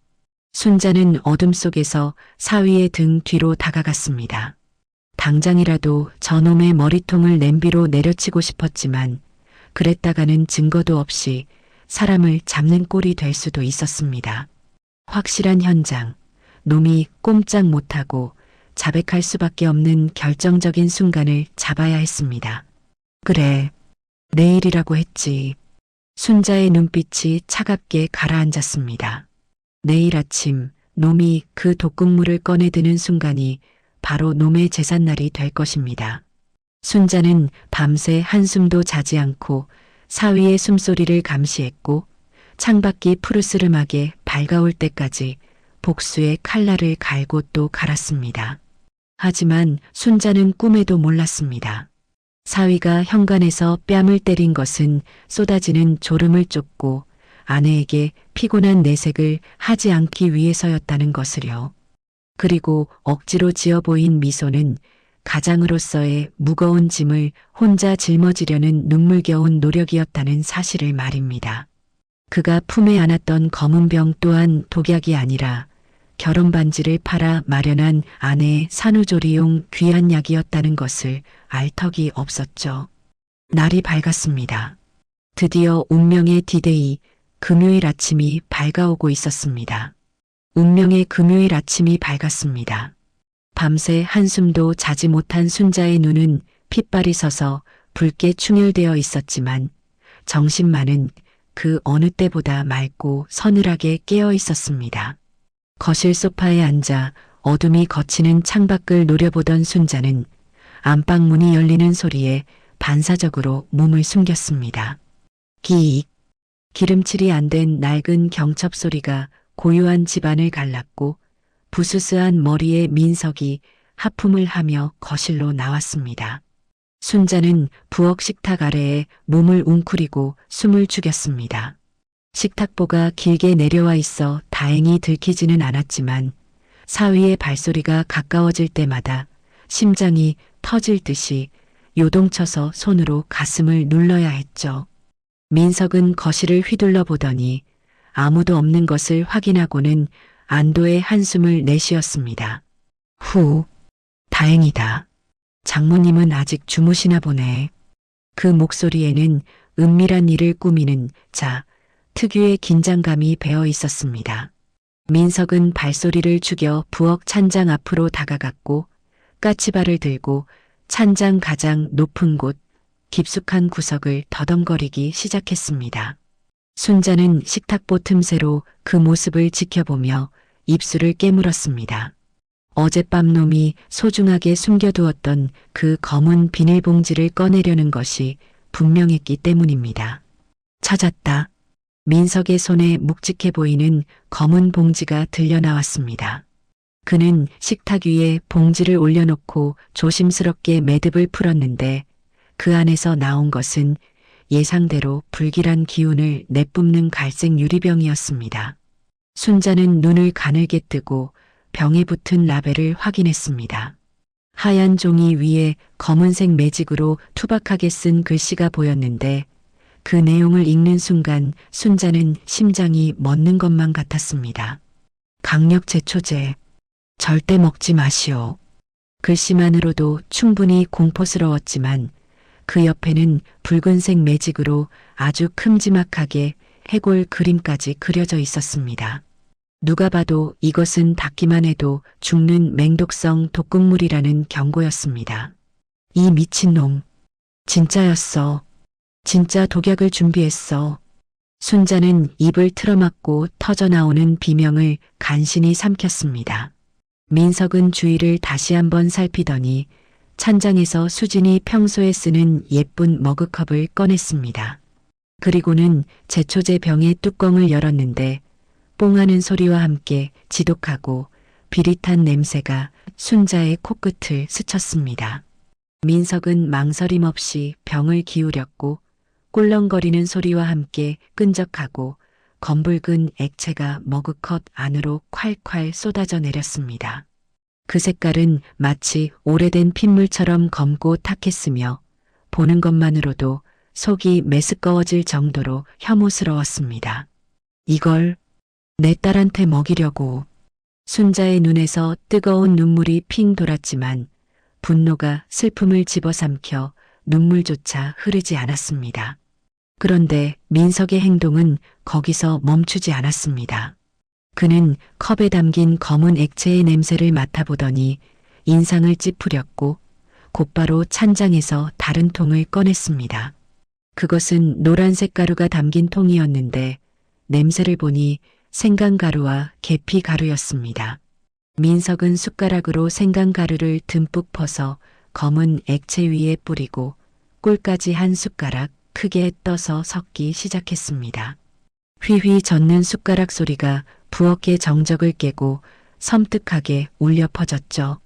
순자는 어둠 속에서 사위의 등 뒤로 다가갔습니다. 당장이라도 저놈의 머리통을 냄비로 내려치고 싶었지만 그랬다가는 증거도 없이 사람을 잡는 꼴이 될 수도 있었습니다. 확실한 현장, 놈이 꼼짝 못하고 자백할 수밖에 없는 결정적인 순간을 잡아야 했습니다. 그래, 내일이라고 했지. 순자의 눈빛이 차갑게 가라앉았습니다. 내일 아침 놈이 그 독극물을 꺼내드는 순간이 바로 놈의 제삿날이 될 것입니다. 순자는 밤새 한숨도 자지 않고 사위의 숨소리를 감시했고 창밖이 푸르스름하게 밝아올 때까지 복수의 칼날을 갈고 또 갈았습니다. 하지만 순자는 꿈에도 몰랐습니다. 사위가 현관에서 뺨을 때린 것은 쏟아지는 졸음을 쫓고 아내에게 피곤한 내색을 하지 않기 위해서였다는 것을요. 그리고 억지로 지어 보인 미소는 가장으로서의 무거운 짐을 혼자 짊어지려는 눈물겨운 노력이었다는 사실을 말입니다. 그가 품에 안았던 검은 병 또한 독약이 아니라 결혼 반지를 팔아 마련한 아내의 산후조리용 귀한 약이었다는 것을 알 턱이 없었죠. 날이 밝았습니다. 드디어 운명의 디데이, 금요일 아침이 밝아오고 있었습니다. 운명의 금요일 아침이 밝았습니다. 밤새 한숨도 자지 못한 순자의 눈은 핏발이 서서 붉게 충혈되어 있었지만 정신만은 그 어느 때보다 맑고 서늘하게 깨어 있었습니다. 거실 소파에 앉아 어둠이 거치는 창밖을 노려보던 순자는 안방 문이 열리는 소리에 반사적으로 몸을 숨겼습니다. 기익. 기름칠이 안 된 낡은 경첩 소리가 고요한 집안을 갈랐고 부스스한 머리에 민석이 하품을 하며 거실로 나왔습니다. 순자는 부엌 식탁 아래에 몸을 웅크리고 숨을 죽였습니다. 식탁보가 길게 내려와 있어 다행히 들키지는 않았지만 사위의 발소리가 가까워질 때마다 심장이 터질 듯이 요동쳐서 손으로 가슴을 눌러야 했죠. 민석은 거실을 휘둘러 보더니 아무도 없는 것을 확인하고는 안도의 한숨을 내쉬었습니다. 후, 다행이다. 장모님은 아직 주무시나 보네. 그 목소리에는 은밀한 일을 꾸미는 자, 특유의 긴장감이 배어 있었습니다. 민석은 발소리를 죽여 부엌 찬장 앞으로 다가갔고 까치발을 들고 찬장 가장 높은 곳 깊숙한 구석을 더덩거리기 시작했습니다. 순자는 식탁보 틈새로 그 모습을 지켜보며 입술을 깨물었습니다. 어젯밤 놈이 소중하게 숨겨두었던 그 검은 비닐봉지를 꺼내려는 것이 분명했기 때문입니다. 찾았다. 민석의 손에 묵직해 보이는 검은 봉지가 들려나왔습니다. 그는 식탁 위에 봉지를 올려놓고 조심스럽게 매듭을 풀었는데 그 안에서 나온 것은 예상대로 불길한 기운을 내뿜는 갈색 유리병이었습니다. 순자는 눈을 가늘게 뜨고 병에 붙은 라벨을 확인했습니다. 하얀 종이 위에 검은색 매직으로 투박하게 쓴 글씨가 보였는데 그 내용을 읽는 순간 순자는 심장이 멎는 것만 같았습니다. 강력 제초제. 절대 먹지 마시오. 글씨만으로도 충분히 공포스러웠지만 그 옆에는 붉은색 매직으로 아주 큼지막하게 해골 그림까지 그려져 있었습니다. 누가 봐도 이것은 닿기만 해도 죽는 맹독성 독극물이라는 경고였습니다. 이 미친놈. 진짜였어. 진짜 독약을 준비했어. 순자는 입을 틀어막고 터져나오는 비명을 간신히 삼켰습니다. 민석은 주위를 다시 한번 살피더니 찬장에서 수진이 평소에 쓰는 예쁜 머그컵을 꺼냈습니다. 그리고는 제초제 병의 뚜껑을 열었는데 뽕하는 소리와 함께 지독하고 비릿한 냄새가 순자의 코끝을 스쳤습니다. 민석은 망설임 없이 병을 기울였고 꿀렁거리는 소리와 함께 끈적하고 검붉은 액체가 머그컵 안으로 콸콸 쏟아져 내렸습니다. 그 색깔은 마치 오래된 핏물처럼 검고 탁했으며 보는 것만으로도 속이 메스꺼워질 정도로 혐오스러웠습니다. 이걸 내 딸한테 먹이려고. 순자의 눈에서 뜨거운 눈물이 핑 돌았지만 분노가 슬픔을 집어삼켜 눈물조차 흐르지 않았습니다. 그런데 민석의 행동은 거기서 멈추지 않았습니다. 그는 컵에 담긴 검은 액체의 냄새를 맡아보더니 인상을 찌푸렸고 곧바로 찬장에서 다른 통을 꺼냈습니다. 그것은 노란색 가루가 담긴 통이었는데 냄새를 보니 생강가루와 계피가루였습니다. 민석은 숟가락으로 생강가루를 듬뿍 퍼서 검은 액체 위에 뿌리고 꿀까지 한 숟가락, 크게 떠서 섞기 시작했습니다. 휘휘 젓는 숟가락 소리가 부엌의 정적을 깨고 섬뜩하게 울려 퍼졌죠.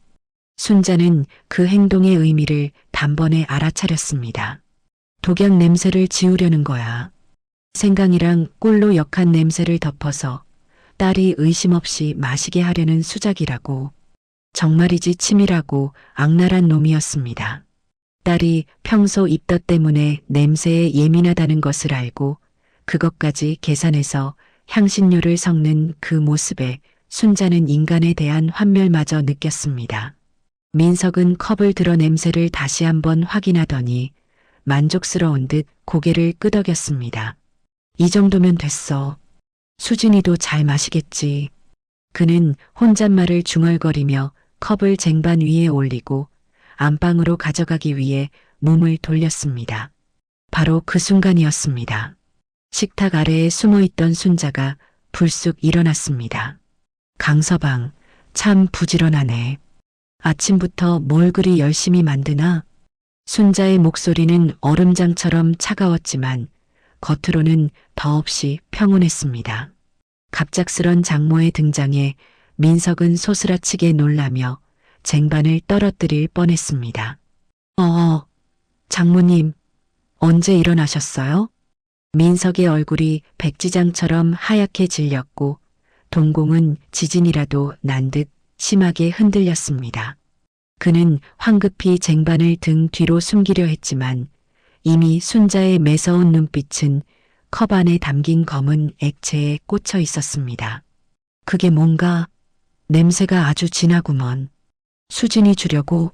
순자는 그 행동의 의미를 단번에 알아차렸습니다. 독약 냄새를 지우려는 거야. 생강이랑 꿀로 역한 냄새를 덮어서 딸이 의심 없이 마시게 하려는 수작이라고. 정말이지 치밀하고 악랄한 놈이었습니다. 딸이 평소 입덧 때문에 냄새에 예민하다는 것을 알고 그것까지 계산해서 향신료를 섞는 그 모습에 순자는 인간에 대한 환멸마저 느꼈습니다. 민석은 컵을 들어 냄새를 다시 한번 확인하더니 만족스러운 듯 고개를 끄덕였습니다. 이 정도면 됐어. 수진이도 잘 마시겠지. 그는 혼잣말을 중얼거리며 컵을 쟁반 위에 올리고 안방으로 가져가기 위해 몸을 돌렸습니다. 바로 그 순간이었습니다. 식탁 아래에 숨어있던 순자가 불쑥 일어났습니다. 강서방, 참 부지런하네. 아침부터 뭘 그리 열심히 만드나? 순자의 목소리는 얼음장처럼 차가웠지만 겉으로는 더없이 평온했습니다. 갑작스런 장모의 등장에 민석은 소스라치게 놀라며 쟁반을 떨어뜨릴 뻔했습니다. 장모님, 언제 일어나셨어요? 민석의 얼굴이 백지장처럼 하얗게 질렸고 동공은 지진이라도 난 듯 심하게 흔들렸습니다. 그는 황급히 쟁반을 등 뒤로 숨기려 했지만 이미 순자의 매서운 눈빛은 컵 안에 담긴 검은 액체에 꽂혀 있었습니다. 그게 뭔가 냄새가 아주 진하구먼. 수진이 주려고.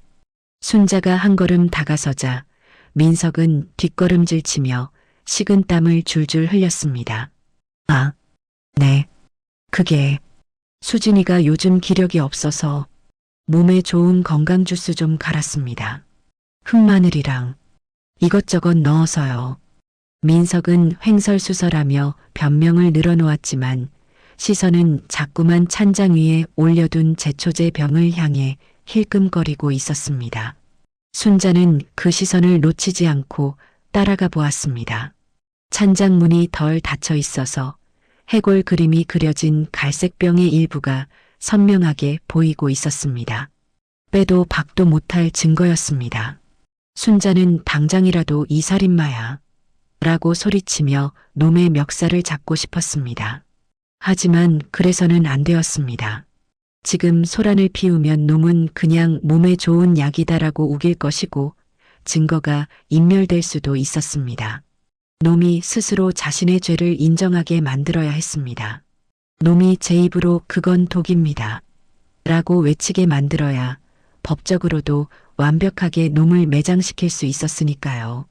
순자가 한 걸음 다가서자 민석은 뒷걸음질 치며 식은땀을 줄줄 흘렸습니다. 아, 네. 그게 수진이가 요즘 기력이 없어서 몸에 좋은 건강 주스 좀 갈았습니다. 흑마늘이랑 이것저것 넣어서요. 민석은 횡설수설하며 변명을 늘어놓았지만 시선은 자꾸만 찬장 위에 올려둔 제초제 병을 향해 힐끔거리고 있었습니다. 순자는 그 시선을 놓치지 않고 따라가 보았습니다. 찬장 문이 덜 닫혀 있어서 해골 그림이 그려진 갈색병의 일부가 선명하게 보이고 있었습니다. 빼도 박도 못할 증거였습니다. 순자는 당장이라도 이 살인마야 라고 소리치며 놈의 멱살을 잡고 싶었습니다. 하지만 그래서는 안 되었습니다. 지금 소란을 피우면 놈은 그냥 몸에 좋은 약이다라고 우길 것이고 증거가 인멸될 수도 있었습니다. 놈이 스스로 자신의 죄를 인정하게 만들어야 했습니다. 놈이 제 입으로 그건 독입니다. 라고 외치게 만들어야 법적으로도 완벽하게 놈을 매장시킬 수 있었으니까요.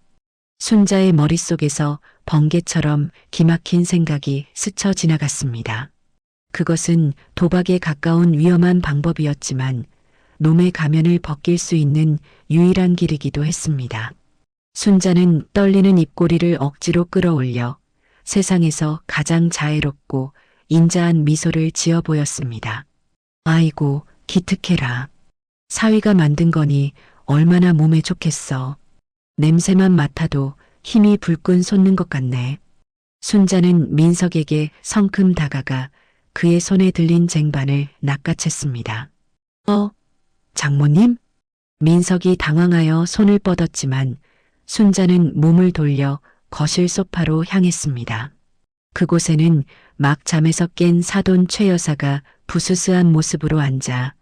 순자의 머릿속에서 번개처럼 기막힌 생각이 스쳐 지나갔습니다. 그것은 도박에 가까운 위험한 방법이었지만 놈의 가면을 벗길 수 있는 유일한 길이기도 했습니다. 순자는 떨리는 입꼬리를 억지로 끌어올려 세상에서 가장 자애롭고 인자한 미소를 지어 보였습니다. 아이고, 기특해라. 사위가 만든 거니 얼마나 몸에 좋겠어. 냄새만 맡아도 힘이 불끈 솟는 것 같네. 순자는 민석에게 성큼 다가가 그의 손에 들린 쟁반을 낚아챘습니다. 장모님? 민석이 당황하여 손을 뻗었지만 순자는 몸을 돌려 거실 소파로 향했습니다. 그곳에는 막 잠에서 깬 사돈 최 여사가 부스스한 모습으로 앉아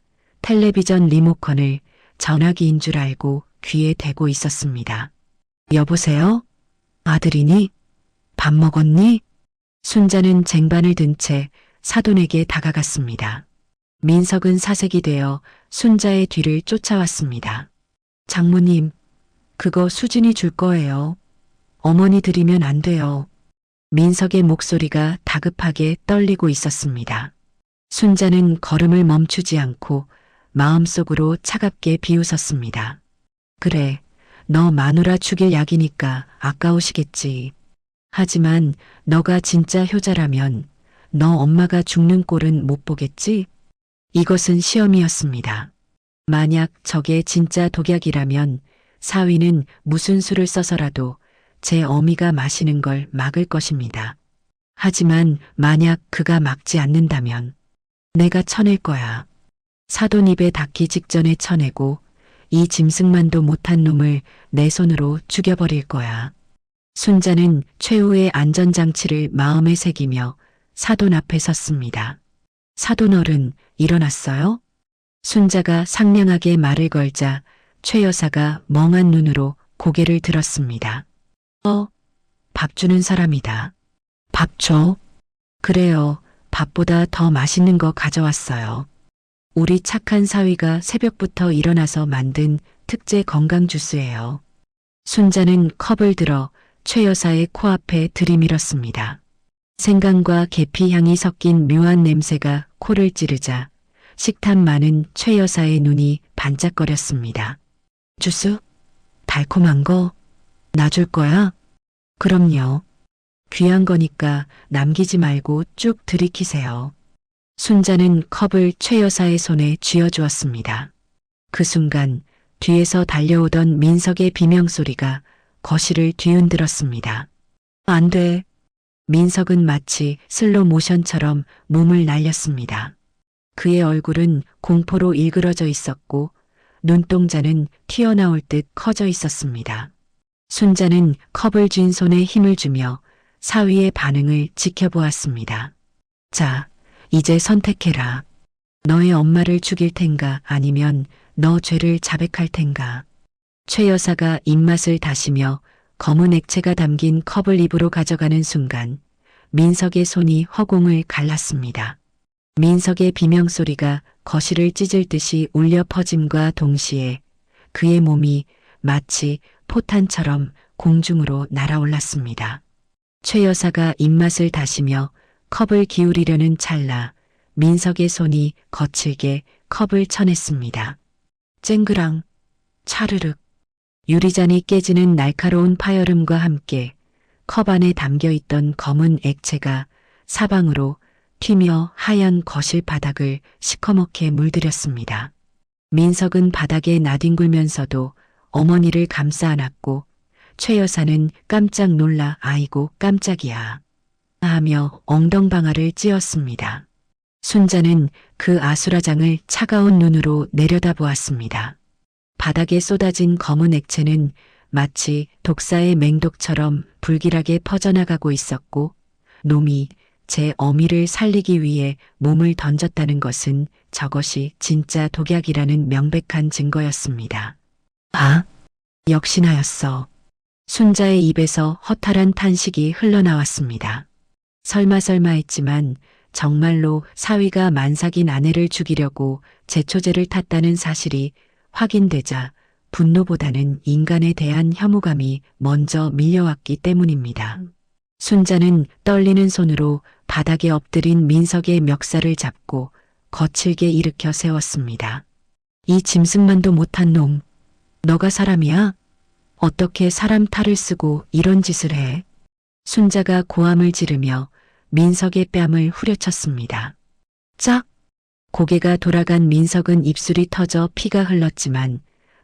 텔레비전 리모컨을 전화기인 줄 알고 귀에 대고 있었습니다. 여보세요? 아들이니? 밥 먹었니? 순자는 쟁반을 든 채 사돈에게 다가갔습니다. 민석은 사색이 되어 순자의 뒤를 쫓아왔습니다. 장모님, 그거 수진이 줄 거예요. 어머니 드리면 안 돼요. 민석의 목소리가 다급하게 떨리고 있었습니다. 순자는 걸음을 멈추지 않고 마음속으로 차갑게 비웃었습니다. 그래, 너 마누라 죽일 약이니까 아까우시겠지. 하지만 너가 진짜 효자라면 너 엄마가 죽는 꼴은 못 보겠지? 이것은 시험이었습니다. 만약 저게 진짜 독약이라면 사위는 무슨 수를 써서라도 제 어미가 마시는 걸 막을 것입니다. 하지만 만약 그가 막지 않는다면 내가 쳐낼 거야. 사돈 입에 닿기 직전에 쳐내고 이 짐승만도 못한 놈을 내 손으로 죽여버릴 거야. 순자는 최후의 안전장치를 마음에 새기며 사돈 앞에 섰습니다. 사돈 어른, 일어났어요? 순자가 상냥하게 말을 걸자 최 여사가 멍한 눈으로 고개를 들었습니다. 밥 주는 사람이다. 밥 줘? 그래요. 밥보다 더 맛있는 거 가져왔어요. 우리 착한 사위가 새벽부터 일어나서 만든 특제 건강 주스예요. 순자는 컵을 들어 최 여사의 코앞에 들이밀었습니다. 생강과 계피 향이 섞인 묘한 냄새가 코를 찌르자 식탐 많은 최 여사의 눈이 반짝거렸습니다. 주스? 달콤한 거? 놔줄 거야? 그럼요. 귀한 거니까 남기지 말고 쭉 들이키세요. 순자는 컵을 최 여사의 손에 쥐어주었습니다. 그 순간 뒤에서 달려오던 민석의 비명소리가 거실을 뒤흔들었습니다. 안 돼. 민석은 마치 슬로 모션처럼 몸을 날렸습니다. 그의 얼굴은 공포로 일그러져 있었고 눈동자는 튀어나올 듯 커져 있었습니다. 순자는 컵을 쥔 손에 힘을 주며 사위의 반응을 지켜보았습니다. 자, 이제 선택해라. 너의 엄마를 죽일 텐가 아니면 너 죄를 자백할 텐가. 최 여사가 입맛을 다시며 검은 액체가 담긴 컵을 입으로 가져가는 순간 민석의 손이 허공을 갈랐습니다. 민석의 비명소리가 거실을 찢을 듯이 울려 퍼짐과 동시에 그의 몸이 마치 포탄처럼 공중으로 날아올랐습니다. 최 여사가 입맛을 다시며 컵을 기울이려는 찰나 민석의 손이 거칠게 컵을 쳐냈습니다. 쨍그랑, 차르륵, 유리잔이 깨지는 날카로운 파열음과 함께 컵 안에 담겨있던 검은 액체가 사방으로 튀며 하얀 거실 바닥을 시커멓게 물들였습니다. 민석은 바닥에 나뒹굴면서도 어머니를 감싸 안았고 최 여사는 깜짝 놀라 아이고 깜짝이야 하며 엉덩방아를 찧었습니다. 순자는 그 아수라장을 차가운 눈으로 내려다보았습니다. 바닥에 쏟아진 검은 액체는 마치 독사의 맹독처럼 불길하게 퍼져나가고 있었고 놈이 제 어미를 살리기 위해 몸을 던졌다는 것은 저것이 진짜 독약이라는 명백한 증거였습니다. 아, 역시나였어. 순자의 입에서 허탈한 탄식이 흘러나왔습니다. 설마 했지만 정말로 사위가 만삭인 아내를 죽이려고 제초제를 탔다는 사실이 확인되자 분노보다는 인간에 대한 혐오감이 먼저 밀려왔기 때문입니다. 순자는 떨리는 손으로 바닥에 엎드린 민석의 멱살을 잡고 거칠게 일으켜 세웠습니다. 이 짐승만도 못한 놈, 너가 사람이야? 어떻게 사람 탈을 쓰고 이런 짓을 해? 순자가 고함을 지르며 민석의 뺨을 후려쳤습니다. 짝! 고개가 돌아간 민석은 입술이 터져 피가 흘렀지만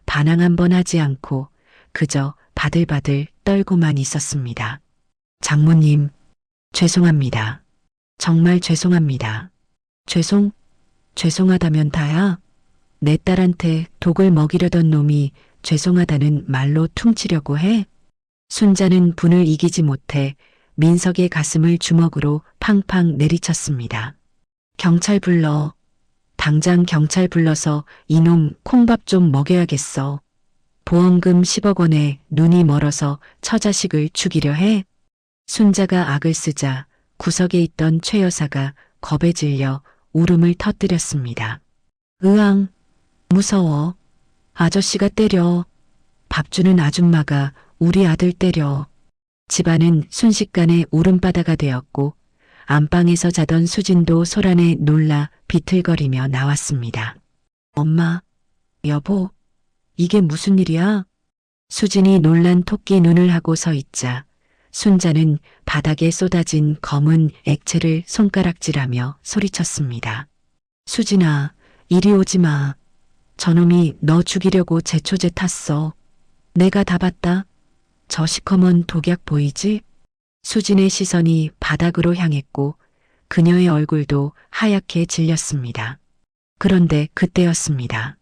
반항 한 번 하지 않고 그저 바들바들 떨고만 있었습니다. 장모님, 죄송합니다. 정말 죄송합니다. 죄송하다면 다야? 내 딸한테 독을 먹이려던 놈이 죄송하다는 말로 퉁치려고 해? 순자는 분을 이기지 못해 민석의 가슴을 주먹으로 팡팡 내리쳤습니다. 경찰 불러. 당장 경찰 불러서 이놈 콩밥 좀 먹여야겠어. 보험금 10억 원에 눈이 멀어서 처자식을 죽이려 해? 순자가 악을 쓰자 구석에 있던 최 여사가 겁에 질려 울음을 터뜨렸습니다. 으앙, 무서워. 아저씨가 때려. 밥 주는 아줌마가 우리 아들 때려. 집안은 순식간에 울음바다가 되었고 안방에서 자던 수진도 소란에 놀라 비틀거리며 나왔습니다. 엄마, 여보, 이게 무슨 일이야? 수진이 놀란 토끼 눈을 하고 서 있자 순자는 바닥에 쏟아진 검은 액체를 손가락질하며 소리쳤습니다. 수진아, 이리 오지 마. 저놈이 너 죽이려고 제초제 탔어. 내가 다 봤다. 저 시커먼 독약 보이지? 수진의 시선이 바닥으로 향했고 그녀의 얼굴도 하얗게 질렸습니다. 그런데 그때였습니다.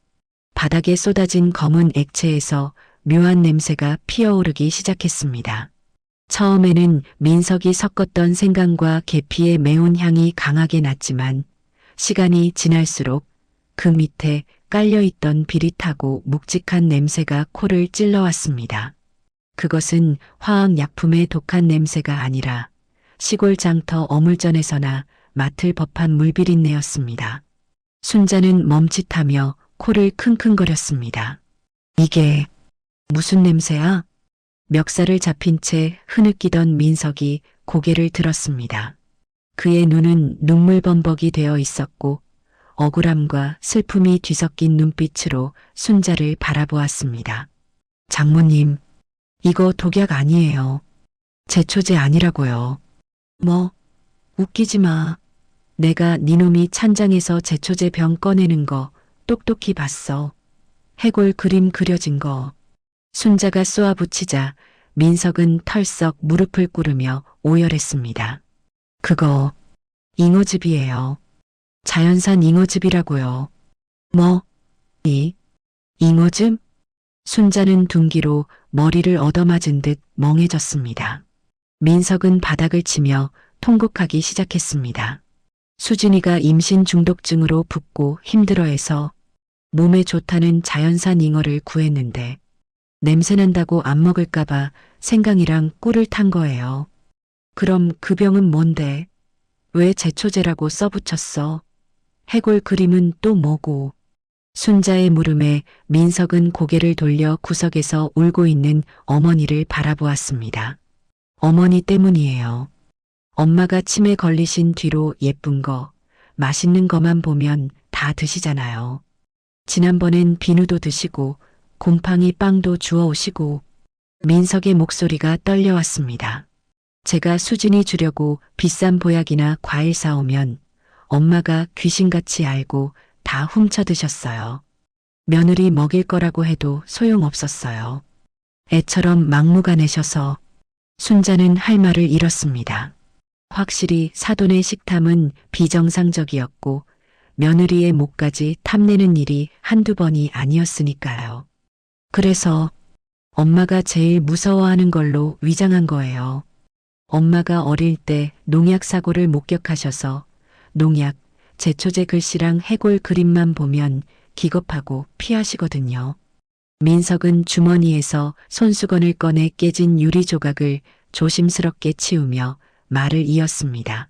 바닥에 쏟아진 검은 액체에서 묘한 냄새가 피어오르기 시작했습니다. 처음에는 민석이 섞었던 생강과 계피의 매운 향이 강하게 났지만 시간이 지날수록 그 밑에 깔려있던 비릿하고 묵직한 냄새가 코를 찔러왔습니다. 그것은 화학약품의 독한 냄새가 아니라 시골 장터 어물전에서나 맡을 법한 물비린내였습니다. 순자는 멈칫하며 코를 킁킁거렸습니다. 이게 무슨 냄새야? 멱살을 잡힌 채 흐느끼던 민석이 고개를 들었습니다. 그의 눈은 눈물범벅이 되어 있었고 억울함과 슬픔이 뒤섞인 눈빛으로 순자를 바라보았습니다. 장모님, 이거 독약 아니에요. 제초제 아니라고요. 뭐, 웃기지 마. 내가 니놈이 찬장에서 제초제 병 꺼내는 거 똑똑히 봤어. 해골 그림 그려진 거. 순자가 쏘아붙이자 민석은 털썩 무릎을 꿇으며 오열했습니다. 그거 잉어즙이에요. 자연산 잉어즙이라고요. 뭐? 잉어즙? 순자는 둔기로 머리를 얻어맞은 듯 멍해졌습니다. 민석은 바닥을 치며 통곡하기 시작했습니다. 수진이가 임신 중독증으로 붓고 힘들어해서 몸에 좋다는 자연산 잉어를 구했는데 냄새난다고 안 먹을까봐 생강이랑 꿀을 탄 거예요. 그럼 그 병은 뭔데? 왜 제초제라고 써붙였어? 해골 그림은 또 뭐고? 순자의 물음에 민석은 고개를 돌려 구석에서 울고 있는 어머니를 바라보았습니다. 어머니 때문이에요. 엄마가 치매 걸리신 뒤로 예쁜 거, 맛있는 거만 보면 다 드시잖아요. 지난번엔 비누도 드시고 곰팡이 빵도 주워오시고. 민석의 목소리가 떨려왔습니다. 제가 수진이 주려고 비싼 보약이나 과일 사오면 엄마가 귀신같이 알고 다 훔쳐 드셨어요. 며느리 먹일 거라고 해도 소용없었어요. 애처럼 막무가내셔서. 순자는 할 말을 잃었습니다. 확실히 사돈의 식탐은 비정상적이었고 며느리의 목까지 탐내는 일이 한두 번이 아니었으니까요. 그래서 엄마가 제일 무서워하는 걸로 위장한 거예요. 엄마가 어릴 때 농약 사고를 목격하셔서 농약, 제초제 글씨랑 해골 그림만 보면 기겁하고 피하시거든요. 민석은 주머니에서 손수건을 꺼내 깨진 유리 조각을 조심스럽게 치우며 말을 이었습니다.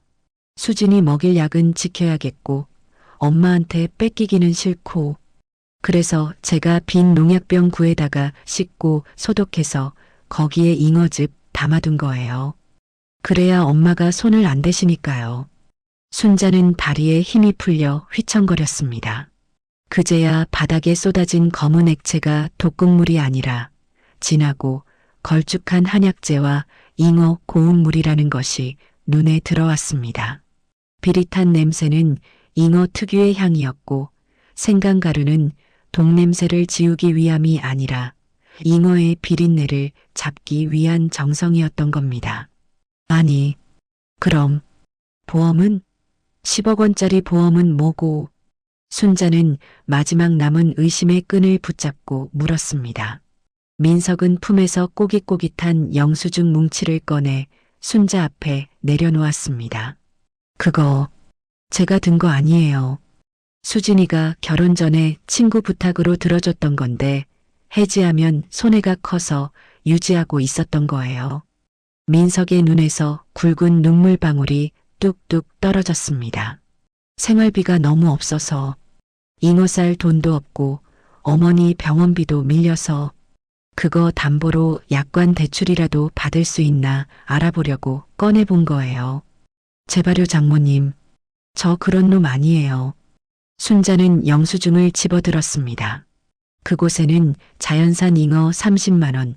수진이 먹일 약은 지켜야겠고 엄마한테 뺏기기는 싫고 그래서 제가 빈 농약병 구에다가 씻고 소독해서 거기에 잉어즙 담아둔 거예요. 그래야 엄마가 손을 안 대시니까요. 순자는 다리에 힘이 풀려 휘청거렸습니다. 그제야 바닥에 쏟아진 검은 액체가 독극물이 아니라 진하고 걸쭉한 한약재와 잉어 고운물이라는 것이 눈에 들어왔습니다. 비릿한 냄새는 잉어 특유의 향이었고 생강가루는 독냄새를 지우기 위함이 아니라 잉어의 비린내를 잡기 위한 정성이었던 겁니다. 아니, 그럼 보험은? 10억 원짜리 보험은 뭐고? 순자는 마지막 남은 의심의 끈을 붙잡고 물었습니다. 민석은 품에서 꼬깃꼬깃한 영수증 뭉치를 꺼내 순자 앞에 내려놓았습니다. 그거 제가 든 거 아니에요. 수진이가 결혼 전에 친구 부탁으로 들어줬던 건데 해지하면 손해가 커서 유지하고 있었던 거예요. 민석의 눈에서 굵은 눈물방울이 뚝뚝 떨어졌습니다. 생활비가 너무 없어서 잉어 쌀 돈도 없고 어머니 병원비도 밀려서 그거 담보로 약관 대출이라도 받을 수 있나 알아보려고 꺼내본 거예요. 제발요 장모님, 저 그런 놈 아니에요. 순자는 영수증을 집어들었습니다. 그곳에는 자연산 잉어 30만 원,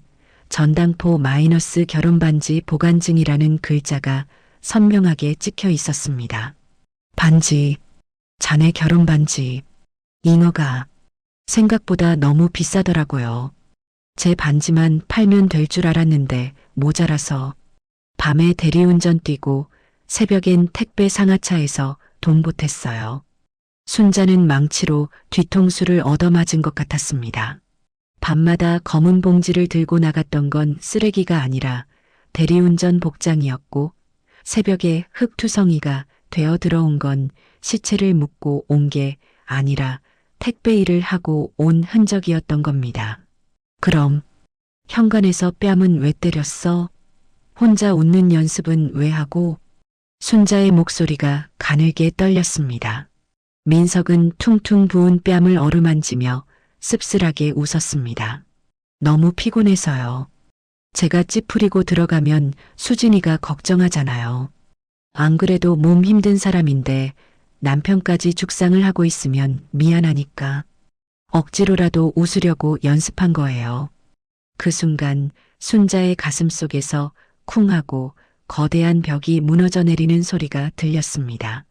전당포 마이너스 결혼반지 보관증이라는 글자가 선명하게 찍혀 있었습니다. 반지, 자네 결혼반지, 잉어가 생각보다 너무 비싸더라고요. 제 반지만 팔면 될 줄 알았는데 모자라서 밤에 대리운전 뛰고 새벽엔 택배 상하차에서 돈 보탰어요. 순자는 망치로 뒤통수를 얻어맞은 것 같았습니다. 밤마다 검은 봉지를 들고 나갔던 건 쓰레기가 아니라 대리운전 복장이었고 새벽에 흙투성이가 되어 들어온 건 시체를 묻고 온 게 아니라 택배 일을 하고 온 흔적이었던 겁니다. 그럼 현관에서 뺨은 왜 때렸어? 혼자 웃는 연습은 왜 하고? 순자의 목소리가 가늘게 떨렸습니다. 민석은 퉁퉁 부은 뺨을 어루만지며 씁쓸하게 웃었습니다. 너무 피곤해서요. 제가 찌푸리고 들어가면 수진이가 걱정하잖아요. 안 그래도 몸 힘든 사람인데 남편까지 죽상을 하고 있으면 미안하니까 억지로라도 웃으려고 연습한 거예요. 그 순간 순자의 가슴 속에서 쿵 하고 거대한 벽이 무너져 내리는 소리가 들렸습니다.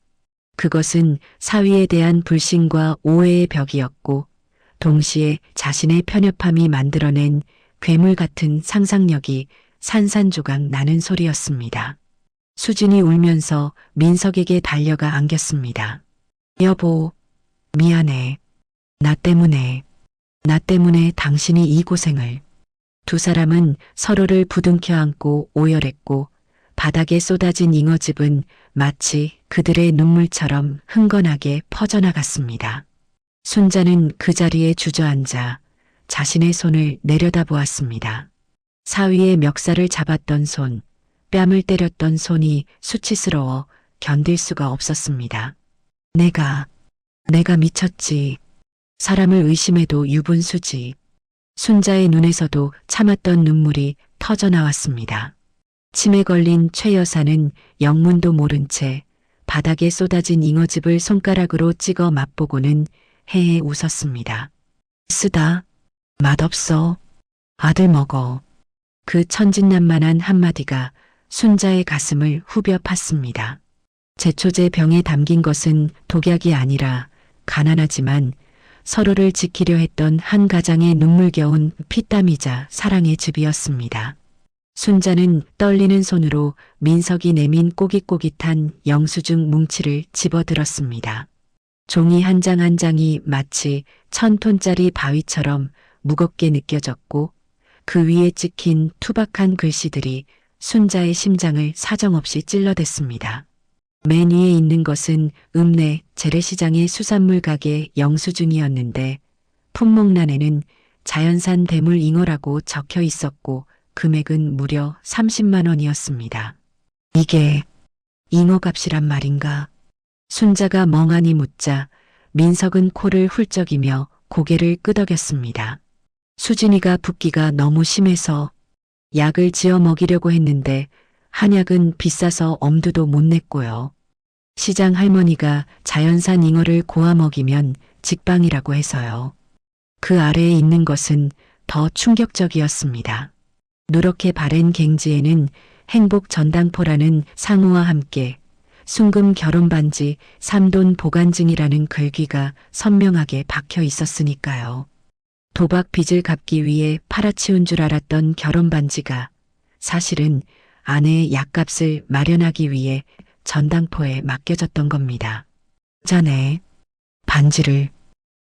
그것은 사위에 대한 불신과 오해의 벽이었고 동시에 자신의 편협함이 만들어낸 괴물 같은 상상력이 산산조각 나는 소리였습니다. 수진이 울면서 민석에게 달려가 안겼습니다. 여보, 미안해. 나 때문에 당신이 이 고생을. 두 사람은 서로를 부둥켜 안고 오열했고 바닥에 쏟아진 잉어즙은 마치 그들의 눈물처럼 흥건하게 퍼져나갔습니다. 순자는 그 자리에 주저앉아 자신의 손을 내려다보았습니다. 사위의 멱살을 잡았던 손, 뺨을 때렸던 손이 수치스러워 견딜 수가 없었습니다. 내가 미쳤지. 사람을 의심해도 유분수지. 순자의 눈에서도 참았던 눈물이 터져나왔습니다. 침에 걸린 최 여사는 영문도 모른 채 바닥에 쏟아진 잉어즙을 손가락으로 찍어 맛보고는 해해 웃었습니다. 쓰다. 맛없어. 아들 먹어. 그 천진난만한 한마디가 순자의 가슴을 후벼 팠습니다. 제초제 병에 담긴 것은 독약이 아니라 가난하지만 서로를 지키려 했던 한 가장의 눈물겨운 피땀이자 사랑의 즙이었습니다. 순자는 떨리는 손으로 민석이 내민 꼬깃꼬깃한 영수증 뭉치를 집어들었습니다. 종이 한 장 한 장이 마치 1000톤짜리 바위처럼 무겁게 느껴졌고 그 위에 찍힌 투박한 글씨들이 순자의 심장을 사정없이 찔러댔습니다. 맨 위에 있는 것은 읍내 재래시장의 수산물 가게 영수증이었는데 품목란에는 자연산 대물 잉어라고 적혀 있었고 금액은 무려 30만 원이었습니다. 이게 잉어값이란 말인가? 순자가 멍하니 묻자 민석은 코를 훌쩍이며 고개를 끄덕였습니다. 수진이가 붓기가 너무 심해서 약을 지어 먹이려고 했는데 한약은 비싸서 엄두도 못 냈고요. 시장 할머니가 자연산 잉어를 고아 먹이면 직방이라고 해서요. 그 아래에 있는 것은 더 충격적이었습니다. 누렇게 바랜 갱지에는 행복 전당포라는 상호와 함께 순금 결혼반지 3돈 보관증이라는 글귀가 선명하게 박혀 있었으니까요. 도박 빚을 갚기 위해 팔아치운 줄 알았던 결혼반지가 사실은 아내의 약값을 마련하기 위해 전당포에 맡겨졌던 겁니다. 자네, 반지를.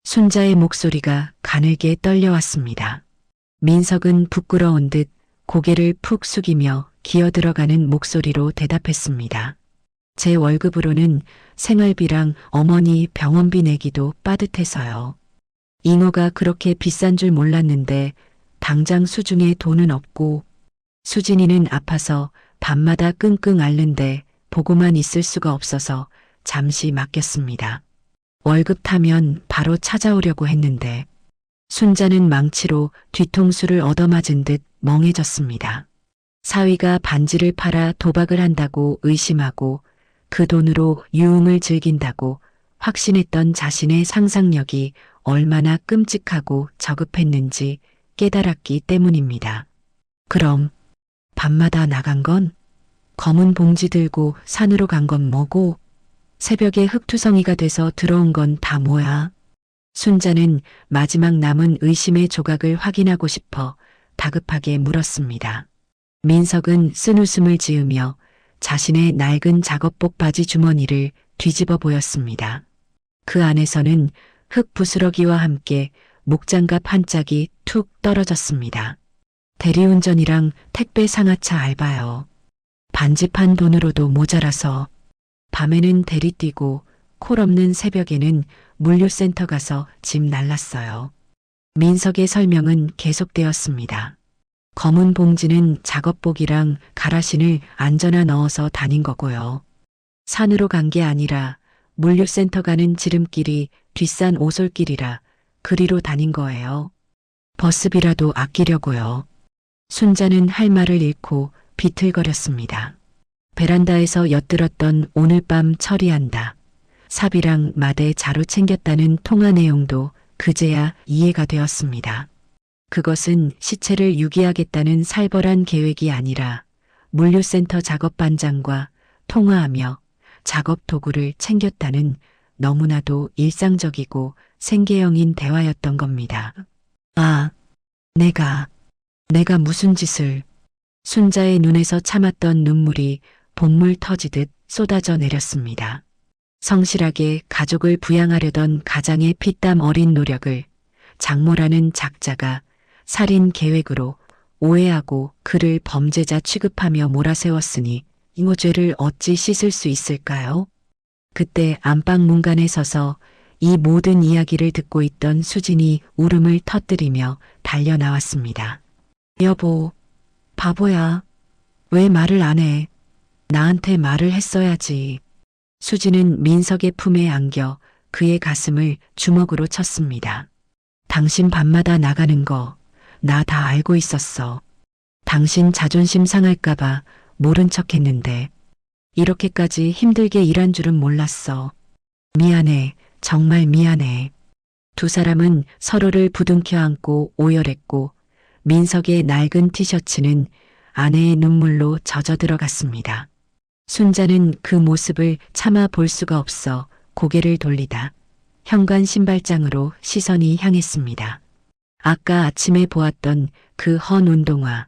순자의 목소리가 가늘게 떨려왔습니다. 민석은 부끄러운 듯 고개를 푹 숙이며 기어들어가는 목소리로 대답했습니다. 제 월급으로는 생활비랑 어머니 병원비 내기도 빠듯해서요. 잉어가 그렇게 비싼 줄 몰랐는데 당장 수중에 돈은 없고 수진이는 아파서 밤마다 끙끙 앓는데 보고만 있을 수가 없어서 잠시 맡겼습니다. 월급 타면 바로 찾아오려고 했는데 순자는 망치로 뒤통수를 얻어맞은 듯 멍해졌습니다. 사위가 반지를 팔아 도박을 한다고 의심하고 그 돈으로 유흥을 즐긴다고 확신했던 자신의 상상력이 얼마나 끔찍하고 저급했는지 깨달았기 때문입니다. 그럼 밤마다 나간 건? 검은 봉지 들고 산으로 간 건 뭐고? 새벽에 흙투성이가 돼서 들어온 건 다 뭐야? 순자는 마지막 남은 의심의 조각을 확인하고 싶어 다급하게 물었습니다. 민석은 쓴웃음을 지으며 자신의 낡은 작업복 바지 주머니를 뒤집어 보였습니다. 그 안에서는 흙 부스러기와 함께 목장갑 한 짝이 툭 떨어졌습니다. 대리운전이랑 택배 상하차 알바요. 반집한 돈으로도 모자라서 밤에는 대리 뛰고 콜 없는 새벽에는 물류센터 가서 짐 날랐어요. 민석의 설명은 계속되었습니다. 검은 봉지는 작업복이랑 가라신을 안전하 넣어서 다닌 거고요. 산으로 간 게 아니라 물류센터 가는 지름길이 뒷산 오솔길이라 그리로 다닌 거예요. 버스비라도 아끼려고요. 순자는 할 말을 잃고 비틀거렸습니다. 베란다에서 엿들었던 오늘 밤 처리한다. 삽이랑 마대 자루 챙겼다는 통화 내용도 그제야 이해가 되었습니다. 그것은 시체를 유기하겠다는 살벌한 계획이 아니라 물류센터 작업반장과 통화하며 작업 도구를 챙겼다는 너무나도 일상적이고 생계형인 대화였던 겁니다. 아, 내가 무슨 짓을. 순자의 눈에서 참았던 눈물이 본물 터지듯 쏟아져 내렸습니다. 성실하게 가족을 부양하려던 가장의 피땀 어린 노력을 장모라는 작자가 살인 계획으로 오해하고 그를 범죄자 취급하며 몰아세웠으니 이모죄를 어찌 씻을 수 있을까요? 그때 안방 문간에 서서 이 모든 이야기를 듣고 있던 수진이 울음을 터뜨리며 달려 나왔습니다. 여보, 바보야. 왜 말을 안 해? 나한테 말을 했어야지. 수진은 민석의 품에 안겨 그의 가슴을 주먹으로 쳤습니다. 당신 밤마다 나가는 거 나 다 알고 있었어. 당신 자존심 상할까봐 모른 척 했는데 이렇게까지 힘들게 일한 줄은 몰랐어. 미안해. 정말 미안해. 두 사람은 서로를 부둥켜 안고 오열했고 민석의 낡은 티셔츠는 아내의 눈물로 젖어 들어갔습니다. 순자는 그 모습을 참아 볼 수가 없어 고개를 돌리다 현관 신발장으로 시선이 향했습니다. 아까 아침에 보았던 그 헌 운동화,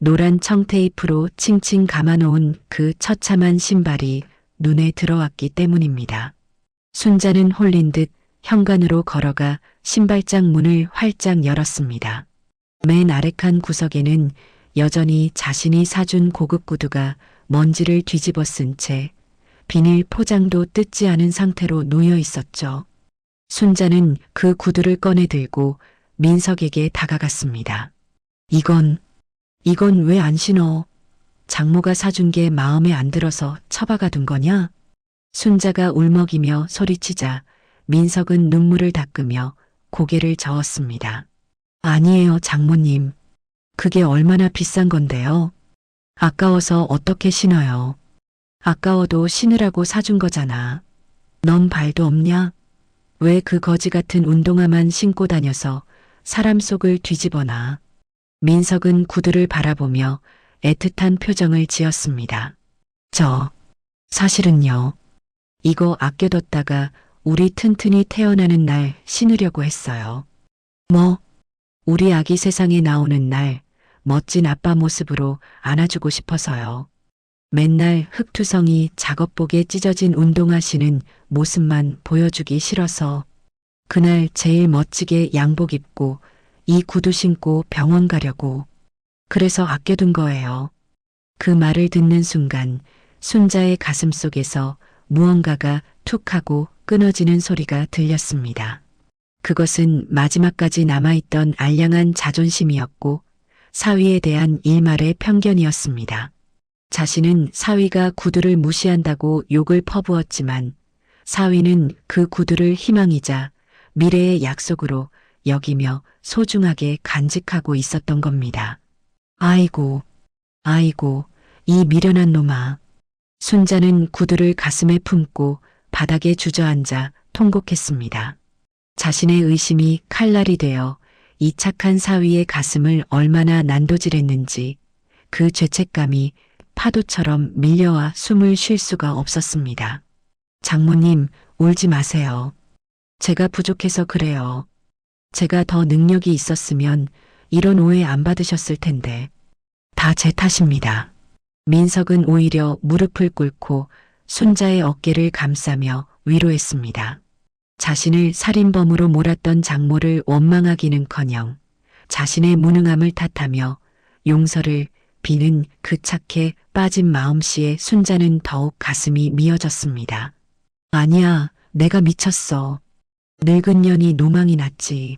노란 청테이프로 칭칭 감아놓은 그 처참한 신발이 눈에 들어왔기 때문입니다. 순자는 홀린 듯 현관으로 걸어가 신발장 문을 활짝 열었습니다. 맨 아래칸 구석에는 여전히 자신이 사준 고급 구두가 먼지를 뒤집어 쓴 채 비닐 포장도 뜯지 않은 상태로 놓여 있었죠. 순자는 그 구두를 꺼내 들고 민석에게 다가갔습니다. 이건 왜 안 신어? 장모가 사준 게 마음에 안 들어서 처박아 둔 거냐? 순자가 울먹이며 소리치자 민석은 눈물을 닦으며 고개를 저었습니다. 아니에요, 장모님. 그게 얼마나 비싼 건데요. 아까워서 어떻게 신어요. 아까워도 신으라고 사준 거잖아. 넌 발도 없냐? 왜 그 거지 같은 운동화만 신고 다녀서 사람 속을 뒤집어놔. 민석은 구두를 바라보며 애틋한 표정을 지었습니다. 사실은요. 이거 아껴뒀다가 우리 튼튼이 태어나는 날 신으려고 했어요. 우리 아기 세상에 나오는 날 멋진 아빠 모습으로 안아주고 싶어서요. 맨날 흙투성이 작업복에 찢어진 운동화 신은 모습만 보여주기 싫어서 그날 제일 멋지게 양복 입고 이 구두 신고 병원 가려고. 그래서 아껴둔 거예요. 그 말을 듣는 순간 순자의 가슴 속에서 무언가가 툭 하고 끊어지는 소리가 들렸습니다. 그것은 마지막까지 남아있던 알량한 자존심이었고 사위에 대한 일말의 편견이었습니다. 자신은 사위가 구두를 무시한다고 욕을 퍼부었지만 사위는 그 구두를 희망이자 미래의 약속으로 여기며 소중하게 간직하고 있었던 겁니다. 아이고, 이 미련한 놈아. 순자는 구두를 가슴에 품고 바닥에 주저앉아 통곡했습니다. 자신의 의심이 칼날이 되어 이 착한 사위의 가슴을 얼마나 난도질했는지 그 죄책감이 파도처럼 밀려와 숨을 쉴 수가 없었습니다. 장모님, 울지 마세요. 제가 부족해서 그래요. 제가 더 능력이 있었으면 이런 오해 안 받으셨을 텐데. 다 제 탓입니다. 민석은 오히려 무릎을 꿇고 순자의 어깨를 감싸며 위로했습니다. 자신을 살인범으로 몰았던 장모를 원망하기는커녕 자신의 무능함을 탓하며 용서를 비는 그 착해 빠진 마음씨에 순자는 더욱 가슴이 미어졌습니다. 아니야, 내가 미쳤어. 늙은 년이 노망이 났지.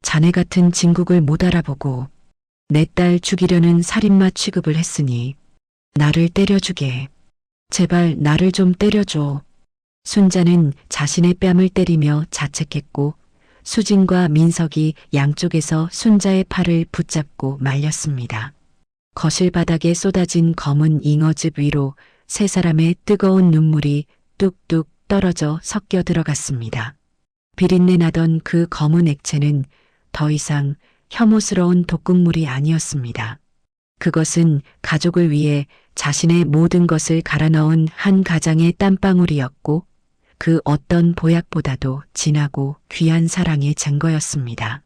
자네 같은 진국을 못 알아보고 내 딸 죽이려는 살인마 취급을 했으니 나를 때려주게. 제발 나를 좀 때려줘. 순자는 자신의 뺨을 때리며 자책했고 수진과 민석이 양쪽에서 순자의 팔을 붙잡고 말렸습니다. 거실 바닥에 쏟아진 검은 잉어즙 위로 세 사람의 뜨거운 눈물이 뚝뚝 떨어져 섞여 들어갔습니다. 비린내 나던 그 검은 액체는 더 이상 혐오스러운 독극물이 아니었습니다. 그것은 가족을 위해 자신의 모든 것을 갈아 넣은 한 가장의 땀방울이었고 그 어떤 보약보다도 진하고 귀한 사랑의 증거였습니다.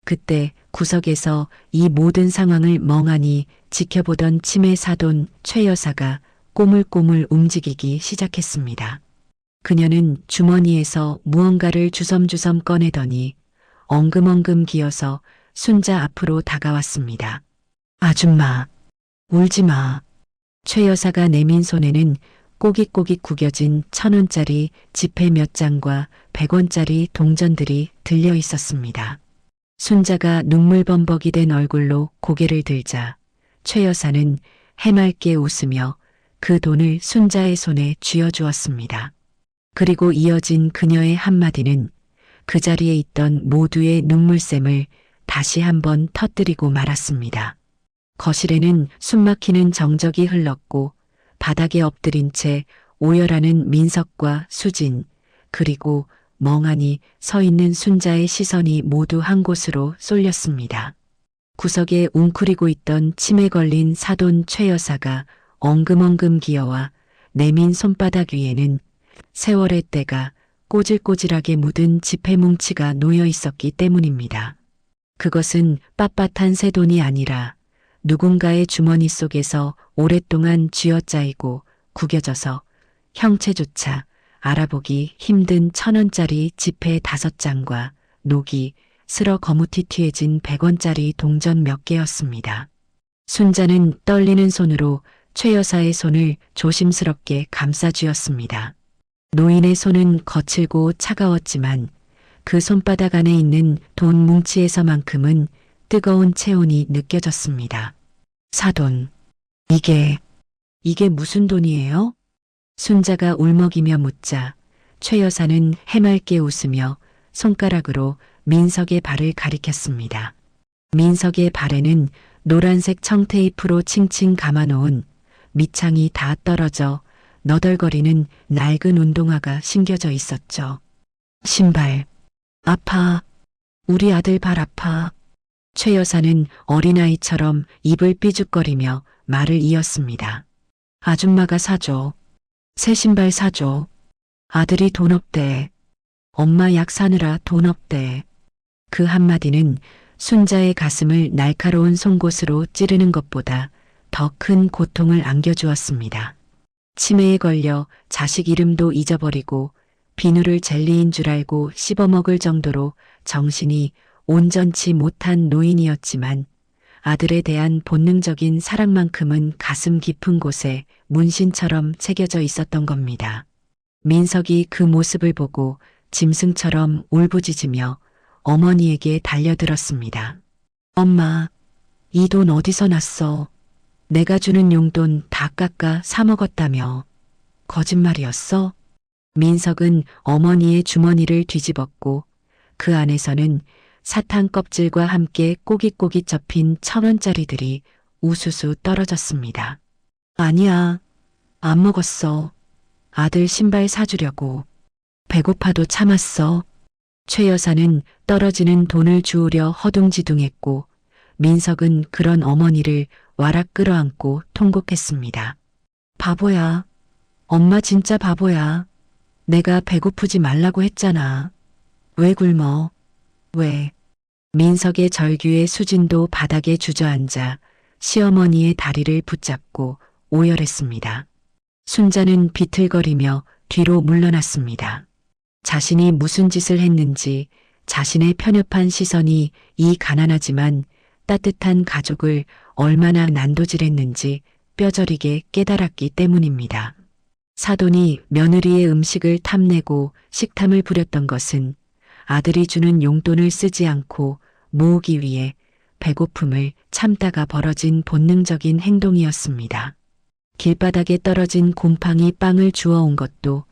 그때 구석에서 이 모든 상황을 멍하니 지켜보던 치매 사돈 최 여사가 꼬물꼬물 움직이기 시작했습니다. 그녀는 주머니에서 무언가를 주섬주섬 꺼내더니 엉금엉금 기어서 순자 앞으로 다가왔습니다. 아줌마, 울지 마. 최 여사가 내민 손에는 꼬깃꼬깃 구겨진 1,000원짜리 지폐 몇 장과 100원짜리 동전들이 들려 있었습니다. 순자가 눈물범벅이 된 얼굴로 고개를 들자 최 여사는 해맑게 웃으며 그 돈을 순자의 손에 쥐어주었습니다. 그리고 이어진 그녀의 한마디는 그 자리에 있던 모두의 눈물샘을 다시 한번 터뜨리고 말았습니다. 거실에는 숨막히는 정적이 흘렀고 바닥에 엎드린 채 오열하는 민석과 수진 그리고 멍하니 서 있는 순자의 시선이 모두 한 곳으로 쏠렸습니다. 구석에 웅크리고 있던 침에 걸린 사돈 최 여사가 엉금엉금 기어와 내민 손바닥 위에는 세월의 때가 꼬질꼬질하게 묻은 지폐 뭉치가 놓여 있었기 때문입니다. 그것은 빳빳한 새 돈이 아니라 누군가의 주머니 속에서 오랫동안 쥐어짜이고 구겨져서 형체조차 알아보기 힘든 1,000원짜리 지폐 5장과 녹이 쓸어 거무튀튀해진 100원짜리 동전 몇 개였습니다. 순자는 떨리는 손으로 최 여사의 손을 조심스럽게 감싸쥐었습니다. 노인의 손은 거칠고 차가웠지만 그 손바닥 안에 있는 돈 뭉치에서만큼은 뜨거운 체온이 느껴졌습니다. 사돈, 이게 무슨 돈이에요? 순자가 울먹이며 묻자 최 여사는 해맑게 웃으며 손가락으로 민석의 발을 가리켰습니다. 민석의 발에는 노란색 청테이프로 칭칭 감아놓은 밑창이 다 떨어져 너덜거리는 낡은 운동화가 신겨져 있었죠. 신발. 아파. 우리 아들 발 아파. 최 여사는 어린아이처럼 입을 삐죽거리며 말을 이었습니다. 아줌마가 사줘. 새 신발 사줘. 아들이 돈 없대. 엄마 약 사느라 돈 없대. 그 한마디는 순자의 가슴을 날카로운 송곳으로 찌르는 것보다 더 큰 고통을 안겨주었습니다. 치매에 걸려 자식 이름도 잊어버리고 비누를 젤리인 줄 알고 씹어먹을 정도로 정신이 온전치 못한 노인이었지만 아들에 대한 본능적인 사랑만큼은 가슴 깊은 곳에 문신처럼 새겨져 있었던 겁니다. 민석이 그 모습을 보고 짐승처럼 울부짖으며 어머니에게 달려들었습니다. 엄마, 이 돈 어디서 났어? 내가 주는 용돈 다 깎아 사 먹었다며. 거짓말이었어? 민석은 어머니의 주머니를 뒤집었고 그 안에서는 사탕 껍질과 함께 꼬깃꼬깃 접힌 1,000원짜리들이 우수수 떨어졌습니다. 아니야, 안 먹었어. 아들 신발 사주려고. 배고파도 참았어. 최 여사는 떨어지는 돈을 주우려 허둥지둥했고 민석은 그런 어머니를 와락 끌어안고 통곡했습니다. 바보야. 엄마 진짜 바보야. 내가 배고프지 말라고 했잖아. 왜 굶어? 왜? 민석의 절규에 수진도 바닥에 주저앉아 시어머니의 다리를 붙잡고 오열했습니다. 순자는 비틀거리며 뒤로 물러났습니다. 자신이 무슨 짓을 했는지, 자신의 편협한 시선이 이 가난하지만 따뜻한 가족을 얼마나 난도질했는지 뼈저리게 깨달았기 때문입니다. 사돈이 며느리의 음식을 탐내고 식탐을 부렸던 것은 아들이 주는 용돈을 쓰지 않고 모으기 위해 배고픔을 참다가 벌어진 본능적인 행동이었습니다. 길바닥에 떨어진 곰팡이 빵을 주워온 것도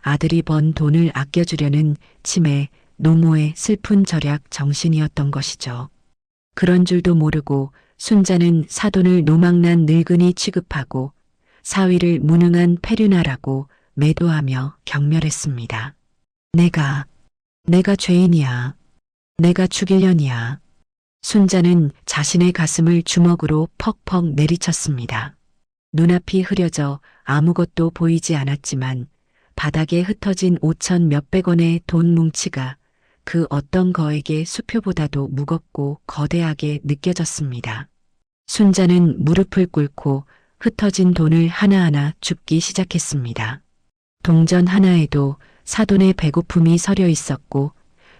아들이 번 돈을 아껴주려는 치매, 노모의 슬픈 절약 정신이었던 것이죠. 그런 줄도 모르고 순자는 사돈을 노망난 늙은이 취급하고 사위를 무능한 페류나라고 매도하며 경멸했습니다. 내가 죄인이야. 내가 죽일년이야. 순자는 자신의 가슴을 주먹으로 퍽퍽 내리쳤습니다. 눈앞이 흐려져 아무것도 보이지 않았지만 바닥에 흩어진 5천 몇백 원의 돈 뭉치가 그 어떤 거에게 수표보다도 무겁고 거대하게 느껴졌습니다. 순자는 무릎을 꿇고 흩어진 돈을 하나하나 줍기 시작했습니다. 동전 하나에도 사돈의 배고픔이 서려 있었고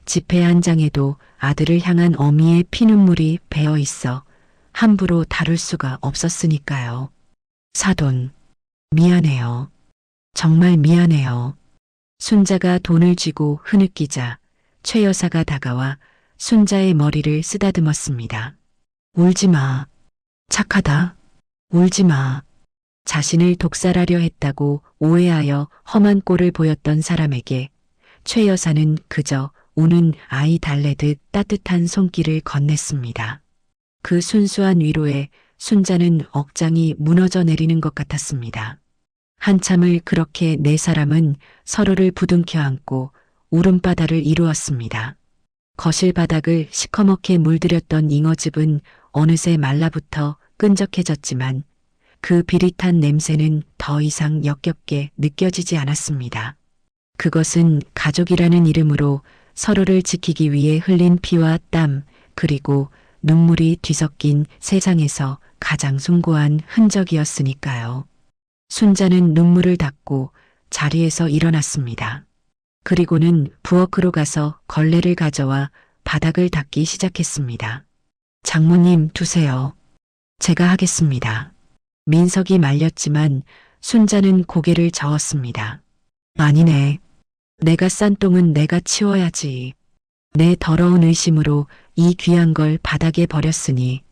지폐 한 장에도 아들을 향한 어미의 피눈물이 배어 있어 함부로 다룰 수가 없었으니까요. 사돈, 미안해요. 정말 미안해요. 순자가 돈을 쥐고 흐느끼자 최 여사가 다가와 순자의 머리를 쓰다듬었습니다. 울지 마. 착하다. 울지 마. 자신을 독살하려 했다고 오해하여 험한 꼴을 보였던 사람에게 최 여사는 그저 우는 아이 달래듯 따뜻한 손길을 건넸습니다. 그 순수한 위로에 순자는 억장이 무너져 내리는 것 같았습니다. 한참을 그렇게 네 사람은 서로를 부둥켜 안고 울음바다를 이루었습니다. 거실 바닥을 시커멓게 물들였던 잉어즙은 어느새 말라붙어 끈적해졌지만 그 비릿한 냄새는 더 이상 역겹게 느껴지지 않았습니다. 그것은 가족이라는 이름으로 서로를 지키기 위해 흘린 피와 땀, 그리고 눈물이 뒤섞인 세상에서 가장 숭고한 흔적이었으니까요. 순자는 눈물을 닦고 자리에서 일어났습니다. 그리고는 부엌으로 가서 걸레를 가져와 바닥을 닦기 시작했습니다. 장모님 두세요. 제가 하겠습니다. 민석이 말렸지만 순자는 고개를 저었습니다. 아니네. 내가 싼 똥은 내가 치워야지. 내 더러운 의심으로 이 귀한 걸 바닥에 버렸으니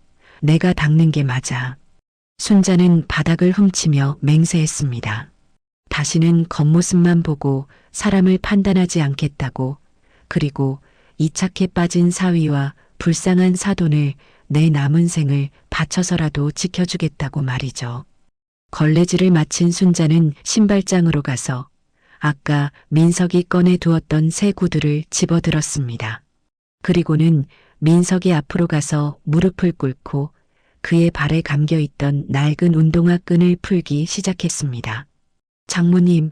내가 닦는 게 맞아. 순자는 바닥을 훔치며 맹세했습니다. 다시는 겉모습만 보고 사람을 판단하지 않겠다고, 그리고 이착해 빠진 사위와 불쌍한 사돈을 내 남은 생을 바쳐서라도 지켜주겠다고 말이죠. 걸레질을 마친 순자는 신발장으로 가서 아까 민석이 꺼내 두었던 새 구두를 집어들었습니다. 그리고는 민석이 앞으로 가서 무릎을 꿇고 그의 발에 감겨있던 낡은 운동화 끈을 풀기 시작했습니다. 장모님,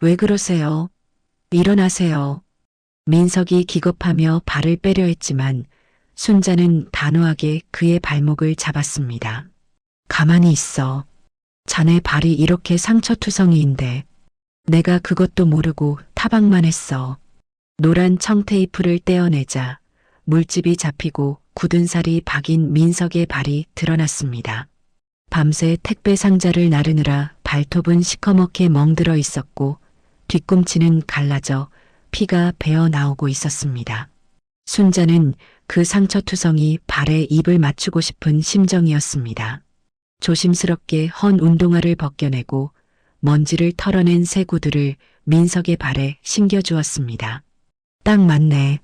왜 그러세요? 일어나세요. 민석이 기겁하며 발을 빼려 했지만 순자는 단호하게 그의 발목을 잡았습니다. 가만히 있어. 자네 발이 이렇게 상처투성이인데 내가 그것도 모르고 타박만 했어. 노란 청테이프를 떼어내자 물집이 잡히고 굳은 살이 박인 민석의 발이 드러났습니다. 밤새 택배 상자를 나르느라 발톱은 시커멓게 멍들어 있었고 뒤꿈치는 갈라져 피가 배어 나오고 있었습니다. 순자는 그 상처투성이 발에 입을 맞추고 싶은 심정이었습니다. 조심스럽게 헌 운동화를 벗겨내고 먼지를 털어낸 새 구두를 민석의 발에 신겨주었습니다. 딱 맞네.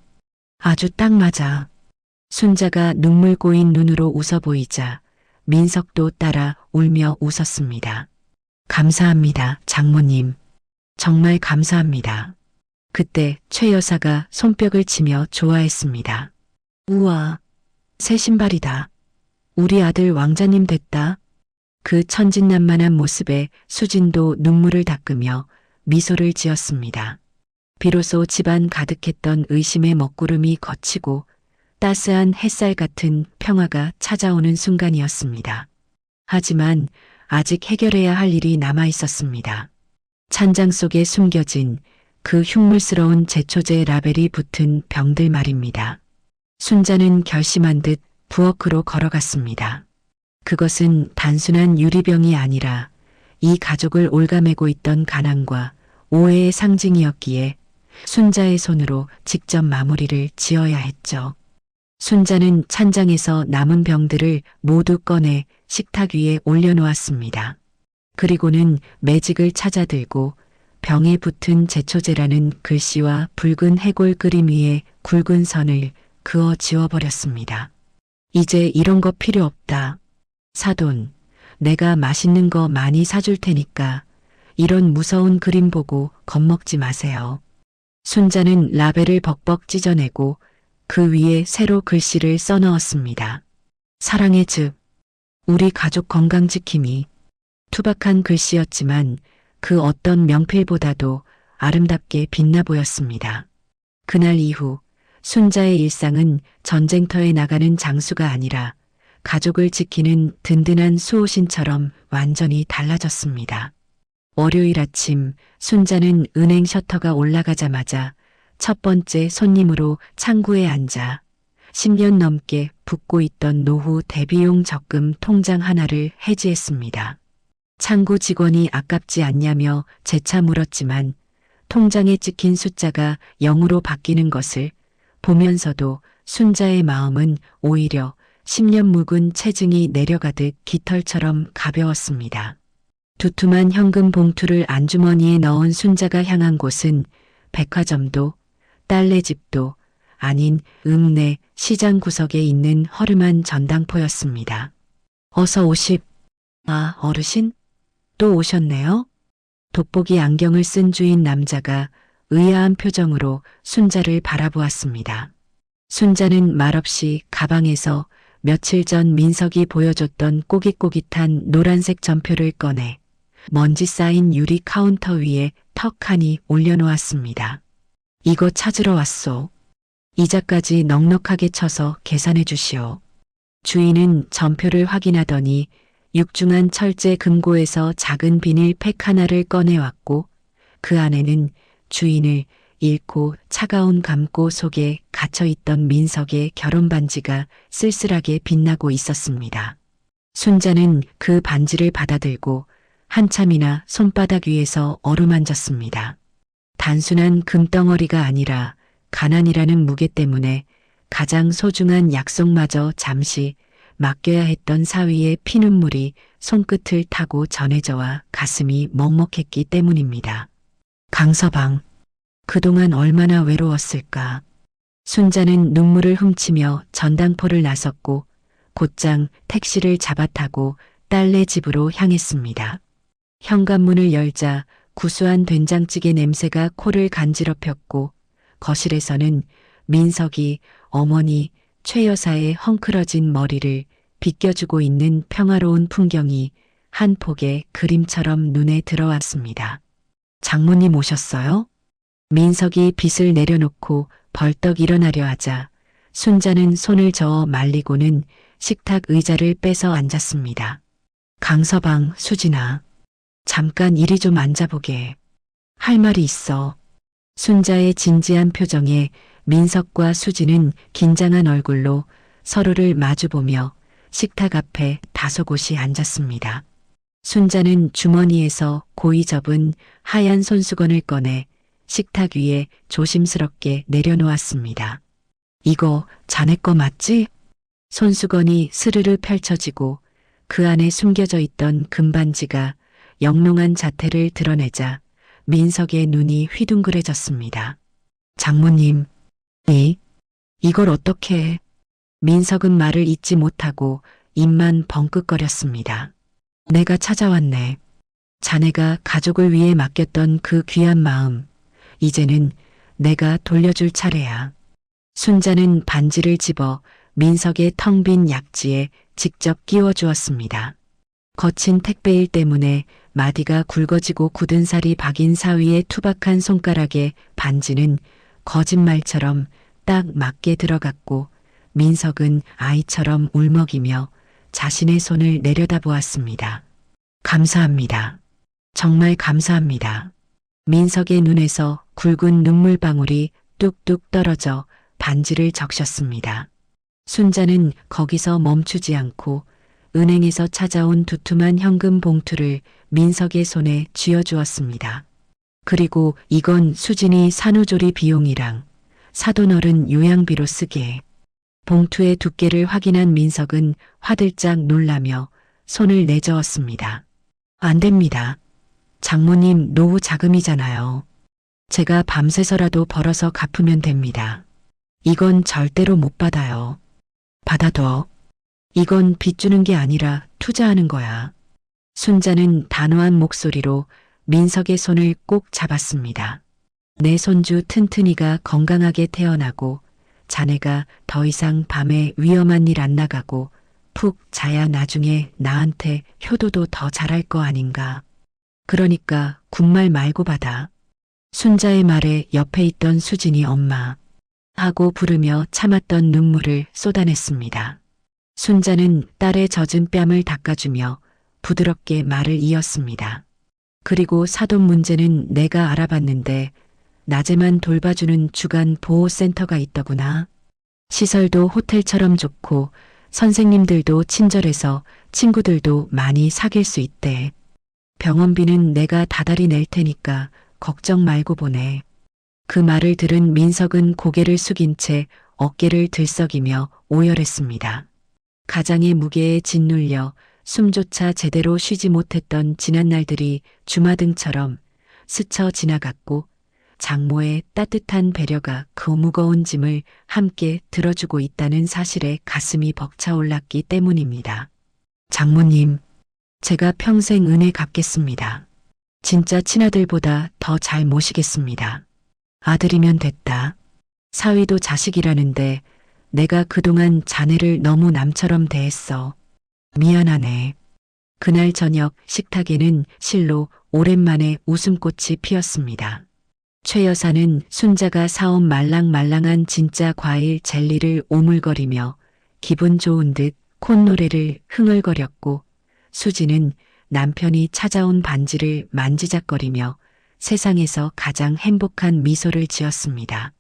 아주 딱 맞아. 순자가 눈물 고인 눈으로 웃어 보이자 민석도 따라 울며 웃었습니다. 감사합니다, 장모님. 정말 감사합니다. 그때 최 여사가 손뼉을 치며 좋아했습니다. 우와, 새 신발이다. 우리 아들 왕자님 됐다. 그 천진난만한 모습에 수진도 눈물을 닦으며 미소를 지었습니다. 비로소 집안 가득했던 의심의 먹구름이 걷히고 따스한 햇살 같은 평화가 찾아오는 순간이었습니다. 하지만 아직 해결해야 할 일이 남아 있었습니다. 찬장 속에 숨겨진 그 흉물스러운 제초제 라벨이 붙은 병들 말입니다. 순자는 결심한 듯 부엌으로 걸어갔습니다. 그것은 단순한 유리병이 아니라 이 가족을 올가매고 있던 가난과 오해의 상징이었기에 순자의 손으로 직접 마무리를 지어야 했죠. 순자는 찬장에서 남은 병들을 모두 꺼내 식탁 위에 올려놓았습니다. 그리고는 매직을 찾아들고 병에 붙은 제초제라는 글씨와 붉은 해골 그림 위에 굵은 선을 그어 지워버렸습니다. 이제 이런 거 필요 없다. 사돈, 내가 맛있는 거 많이 사줄 테니까 이런 무서운 그림 보고 겁먹지 마세요. 순자는 라벨을 벅벅 찢어내고 그 위에 새로 글씨를 써넣었습니다. 사랑의 즙, 우리 가족 건강 지킴이. 투박한 글씨였지만 그 어떤 명필보다도 아름답게 빛나 보였습니다. 그날 이후 순자의 일상은 전쟁터에 나가는 장수가 아니라 가족을 지키는 든든한 수호신처럼 완전히 달라졌습니다. 월요일 아침 순자는 은행 셔터가 올라가자마자 첫 번째 손님으로 창구에 앉아 10년 넘게 붓고 있던 노후 대비용 적금 통장 하나를 해지했습니다. 창구 직원이 아깝지 않냐며 재차 물었지만 통장에 찍힌 숫자가 0으로 바뀌는 것을 보면서도 순자의 마음은 오히려 10년 묵은 체증이 내려가듯 깃털처럼 가벼웠습니다. 두툼한 현금 봉투를 안주머니에 넣은 순자가 향한 곳은 백화점도 딸네 집도 아닌 읍내 시장 구석에 있는 허름한 전당포였습니다. 어서 오십. 아, 어르신? 또 오셨네요? 돋보기 안경을 쓴 주인 남자가 의아한 표정으로 순자를 바라보았습니다. 순자는 말없이 가방에서 며칠 전 민석이 보여줬던 꼬깃꼬깃한 노란색 전표를 꺼내 먼지 쌓인 유리 카운터 위에 턱하니 올려놓았습니다. 이거 찾으러 왔소. 이자까지 넉넉하게 쳐서 계산해 주시오. 주인은 전표를 확인하더니 육중한 철제 금고에서 작은 비닐팩 하나를 꺼내왔고 그 안에는 주인을 잃고 차가운 감고 속에 갇혀있던 민석의 결혼 반지가 쓸쓸하게 빛나고 있었습니다. 순자는 그 반지를 받아들고 한참이나 손바닥 위에서 어루만졌습니다. 단순한 금덩어리가 아니라 가난이라는 무게 때문에 가장 소중한 약속마저 잠시 맡겨야 했던 사위의 피눈물이 손끝을 타고 전해져와 가슴이 먹먹했기 때문입니다. 강서방, 그동안 얼마나 외로웠을까. 순자는 눈물을 훔치며 전당포를 나섰고 곧장 택시를 잡아타고 딸네 집으로 향했습니다. 현관문을 열자 구수한 된장찌개 냄새가 코를 간지럽혔고 거실에서는 민석이 어머니 최 여사의 헝클어진 머리를 빗겨주고 있는 평화로운 풍경이 한 폭의 그림처럼 눈에 들어왔습니다. 장모님 오셨어요? 민석이 빗을 내려놓고 벌떡 일어나려 하자 순자는 손을 저어 말리고는 식탁 의자를 빼서 앉았습니다. 강서방, 수진아. 잠깐 이리 좀 앉아보게. 할 말이 있어. 순자의 진지한 표정에 민석과 수진은 긴장한 얼굴로 서로를 마주보며 식탁 앞에 다소곳이 앉았습니다. 순자는 주머니에서 고이 접은 하얀 손수건을 꺼내 식탁 위에 조심스럽게 내려놓았습니다. 이거 자네 거 맞지? 손수건이 스르르 펼쳐지고 그 안에 숨겨져 있던 금반지가 영롱한 자태를 드러내자 민석의 눈이 휘둥그레졌습니다. 장모님, 이걸 어떻게 해? 민석은 말을 잇지 못하고 입만 벙긋거렸습니다. 내가 찾아왔네. 자네가 가족을 위해 맡겼던 그 귀한 마음, 이제는 내가 돌려줄 차례야. 순자는 반지를 집어 민석의 텅 빈 약지에 직접 끼워 주었습니다. 거친 택배일 때문에 마디가 굵어지고 굳은 살이 박인 사위의 투박한 손가락에 반지는 거짓말처럼 딱 맞게 들어갔고 민석은 아이처럼 울먹이며 자신의 손을 내려다보았습니다. 감사합니다. 정말 감사합니다. 민석의 눈에서 굵은 눈물방울이 뚝뚝 떨어져 반지를 적셨습니다. 순자는 거기서 멈추지 않고 은행에서 찾아온 두툼한 현금 봉투를 민석의 손에 쥐어주었습니다. 그리고 이건 수진이 산후조리 비용이랑 사돈어른 요양비로 쓰게. 봉투의 두께를 확인한 민석은 화들짝 놀라며 손을 내저었습니다. 안 됩니다. 장모님 노후 자금이잖아요. 제가 밤새서라도 벌어서 갚으면 됩니다. 이건 절대로 못 받아요. 받아둬. 이건 빚 주는 게 아니라 투자하는 거야. 순자는 단호한 목소리로 민석의 손을 꼭 잡았습니다. 내 손주 튼튼이가 건강하게 태어나고 자네가 더 이상 밤에 위험한 일 안 나가고 푹 자야 나중에 나한테 효도도 더 잘할 거 아닌가. 그러니까 군말 말고 받아. 순자의 말에 옆에 있던 수진이 엄마 하고 부르며 참았던 눈물을 쏟아냈습니다. 순자는 딸의 젖은 뺨을 닦아주며 부드럽게 말을 이었습니다. 그리고 사돈 문제는 내가 알아봤는데 낮에만 돌봐주는 주간 보호센터가 있더구나. 시설도 호텔처럼 좋고 선생님들도 친절해서 친구들도 많이 사귈 수 있대. 병원비는 내가 다달이 낼 테니까 걱정 말고 보내. 그 말을 들은 민석은 고개를 숙인 채 어깨를 들썩이며 오열했습니다. 가장의 무게에 짓눌려 숨조차 제대로 쉬지 못했던 지난날들이 주마등처럼 스쳐 지나갔고 장모의 따뜻한 배려가 그 무거운 짐을 함께 들어주고 있다는 사실에 가슴이 벅차올랐기 때문입니다. 장모님, 제가 평생 은혜 갚겠습니다. 진짜 친아들보다 더 잘 모시겠습니다. 아들이면 됐다. 사위도 자식이라는데 내가 그동안 자네를 너무 남처럼 대했어. 미안하네. 그날 저녁 식탁에는 실로 오랜만에 웃음꽃이 피었습니다. 최 여사는 순자가 사온 말랑말랑한 진짜 과일 젤리를 오물거리며 기분 좋은 듯 콧노래를 흥얼거렸고 수지는 남편이 찾아온 반지를 만지작거리며 세상에서 가장 행복한 미소를 지었습니다.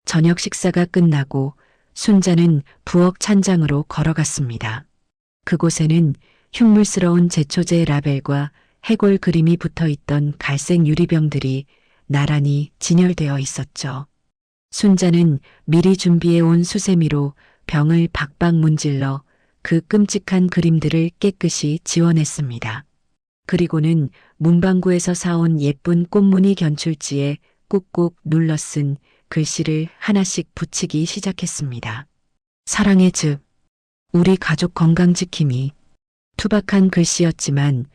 저녁 식사가 끝나고 순자는 부엌 찬장으로 걸어갔습니다. 그곳에는 흉물스러운 제초제 라벨과 해골 그림이 붙어있던 갈색 유리병들이 나란히 진열되어 있었죠. 순자는 미리 준비해온 수세미로 병을 박박 문질러 그 끔찍한 그림들을 깨끗이 지워냈습니다. 그리고는 문방구에서 사온 예쁜 꽃무늬 견출지에 꾹꾹 눌러 쓴 글씨를 하나씩 붙이기 시작했습니다. 사랑의 즙, 우리 가족 건강 지킴이. 투박한 글씨였지만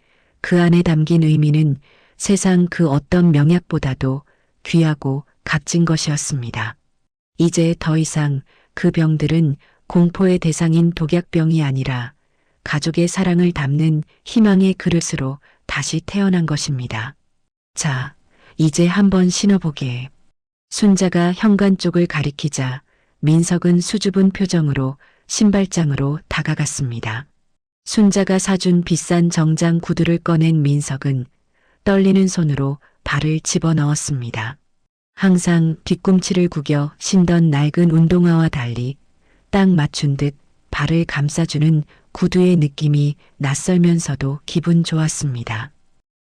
그 안에 담긴 의미는 세상 그 어떤 명약보다도 귀하고 값진 것이었습니다. 이제 더 이상 그 병들은 공포의 대상인 독약병이 아니라 가족의 사랑을 담는 희망의 그릇으로 다시 태어난 것입니다. 자, 이제 한번 신어보게. 순자가 현관 쪽을 가리키자 민석은 수줍은 표정으로 신발장으로 다가갔습니다. 순자가 사준 비싼 정장 구두를 꺼낸 민석은 떨리는 손으로 발을 집어넣었습니다. 항상 뒤꿈치를 구겨 신던 낡은 운동화와 달리 딱 맞춘 듯 발을 감싸주는 구두의 느낌이 낯설면서도 기분 좋았습니다.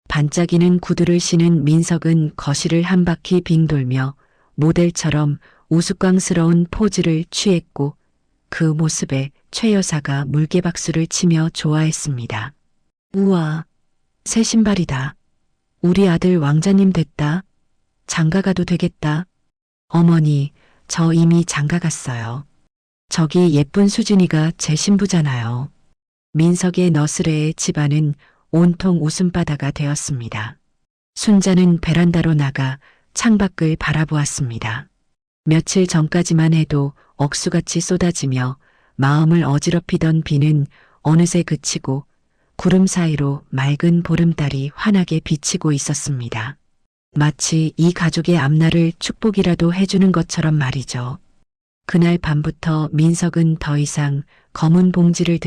반짝이는 구두를 신은 민석은 거실을 한 바퀴 빙 돌며 모델처럼 우스꽝스러운 포즈를 취했고 그 모습에 최 여사가 물개박수를 치며 좋아했습니다. 우와, 새 신발이다. 우리 아들 왕자님 됐다. 장가가도 되겠다. 어머니, 저 이미 장가갔어요. 저기 예쁜 수진이가 제 신부잖아요. 민석의 너스레의 집안은 온통 웃음바다가 되었습니다. 순자는 베란다로 나가 창밖을 바라보았습니다. 며칠 전까지만 해도 억수같이 쏟아지며 마음을 어지럽히던 비는 어느새 그치고 구름 사이로 맑은 보름달이 환하게 비치고 있었습니다. 마치 이 가족의 앞날을 축복이라도 해주는 것처럼 말이죠. 그날 밤부터 민석은 더 이상 검은 봉지를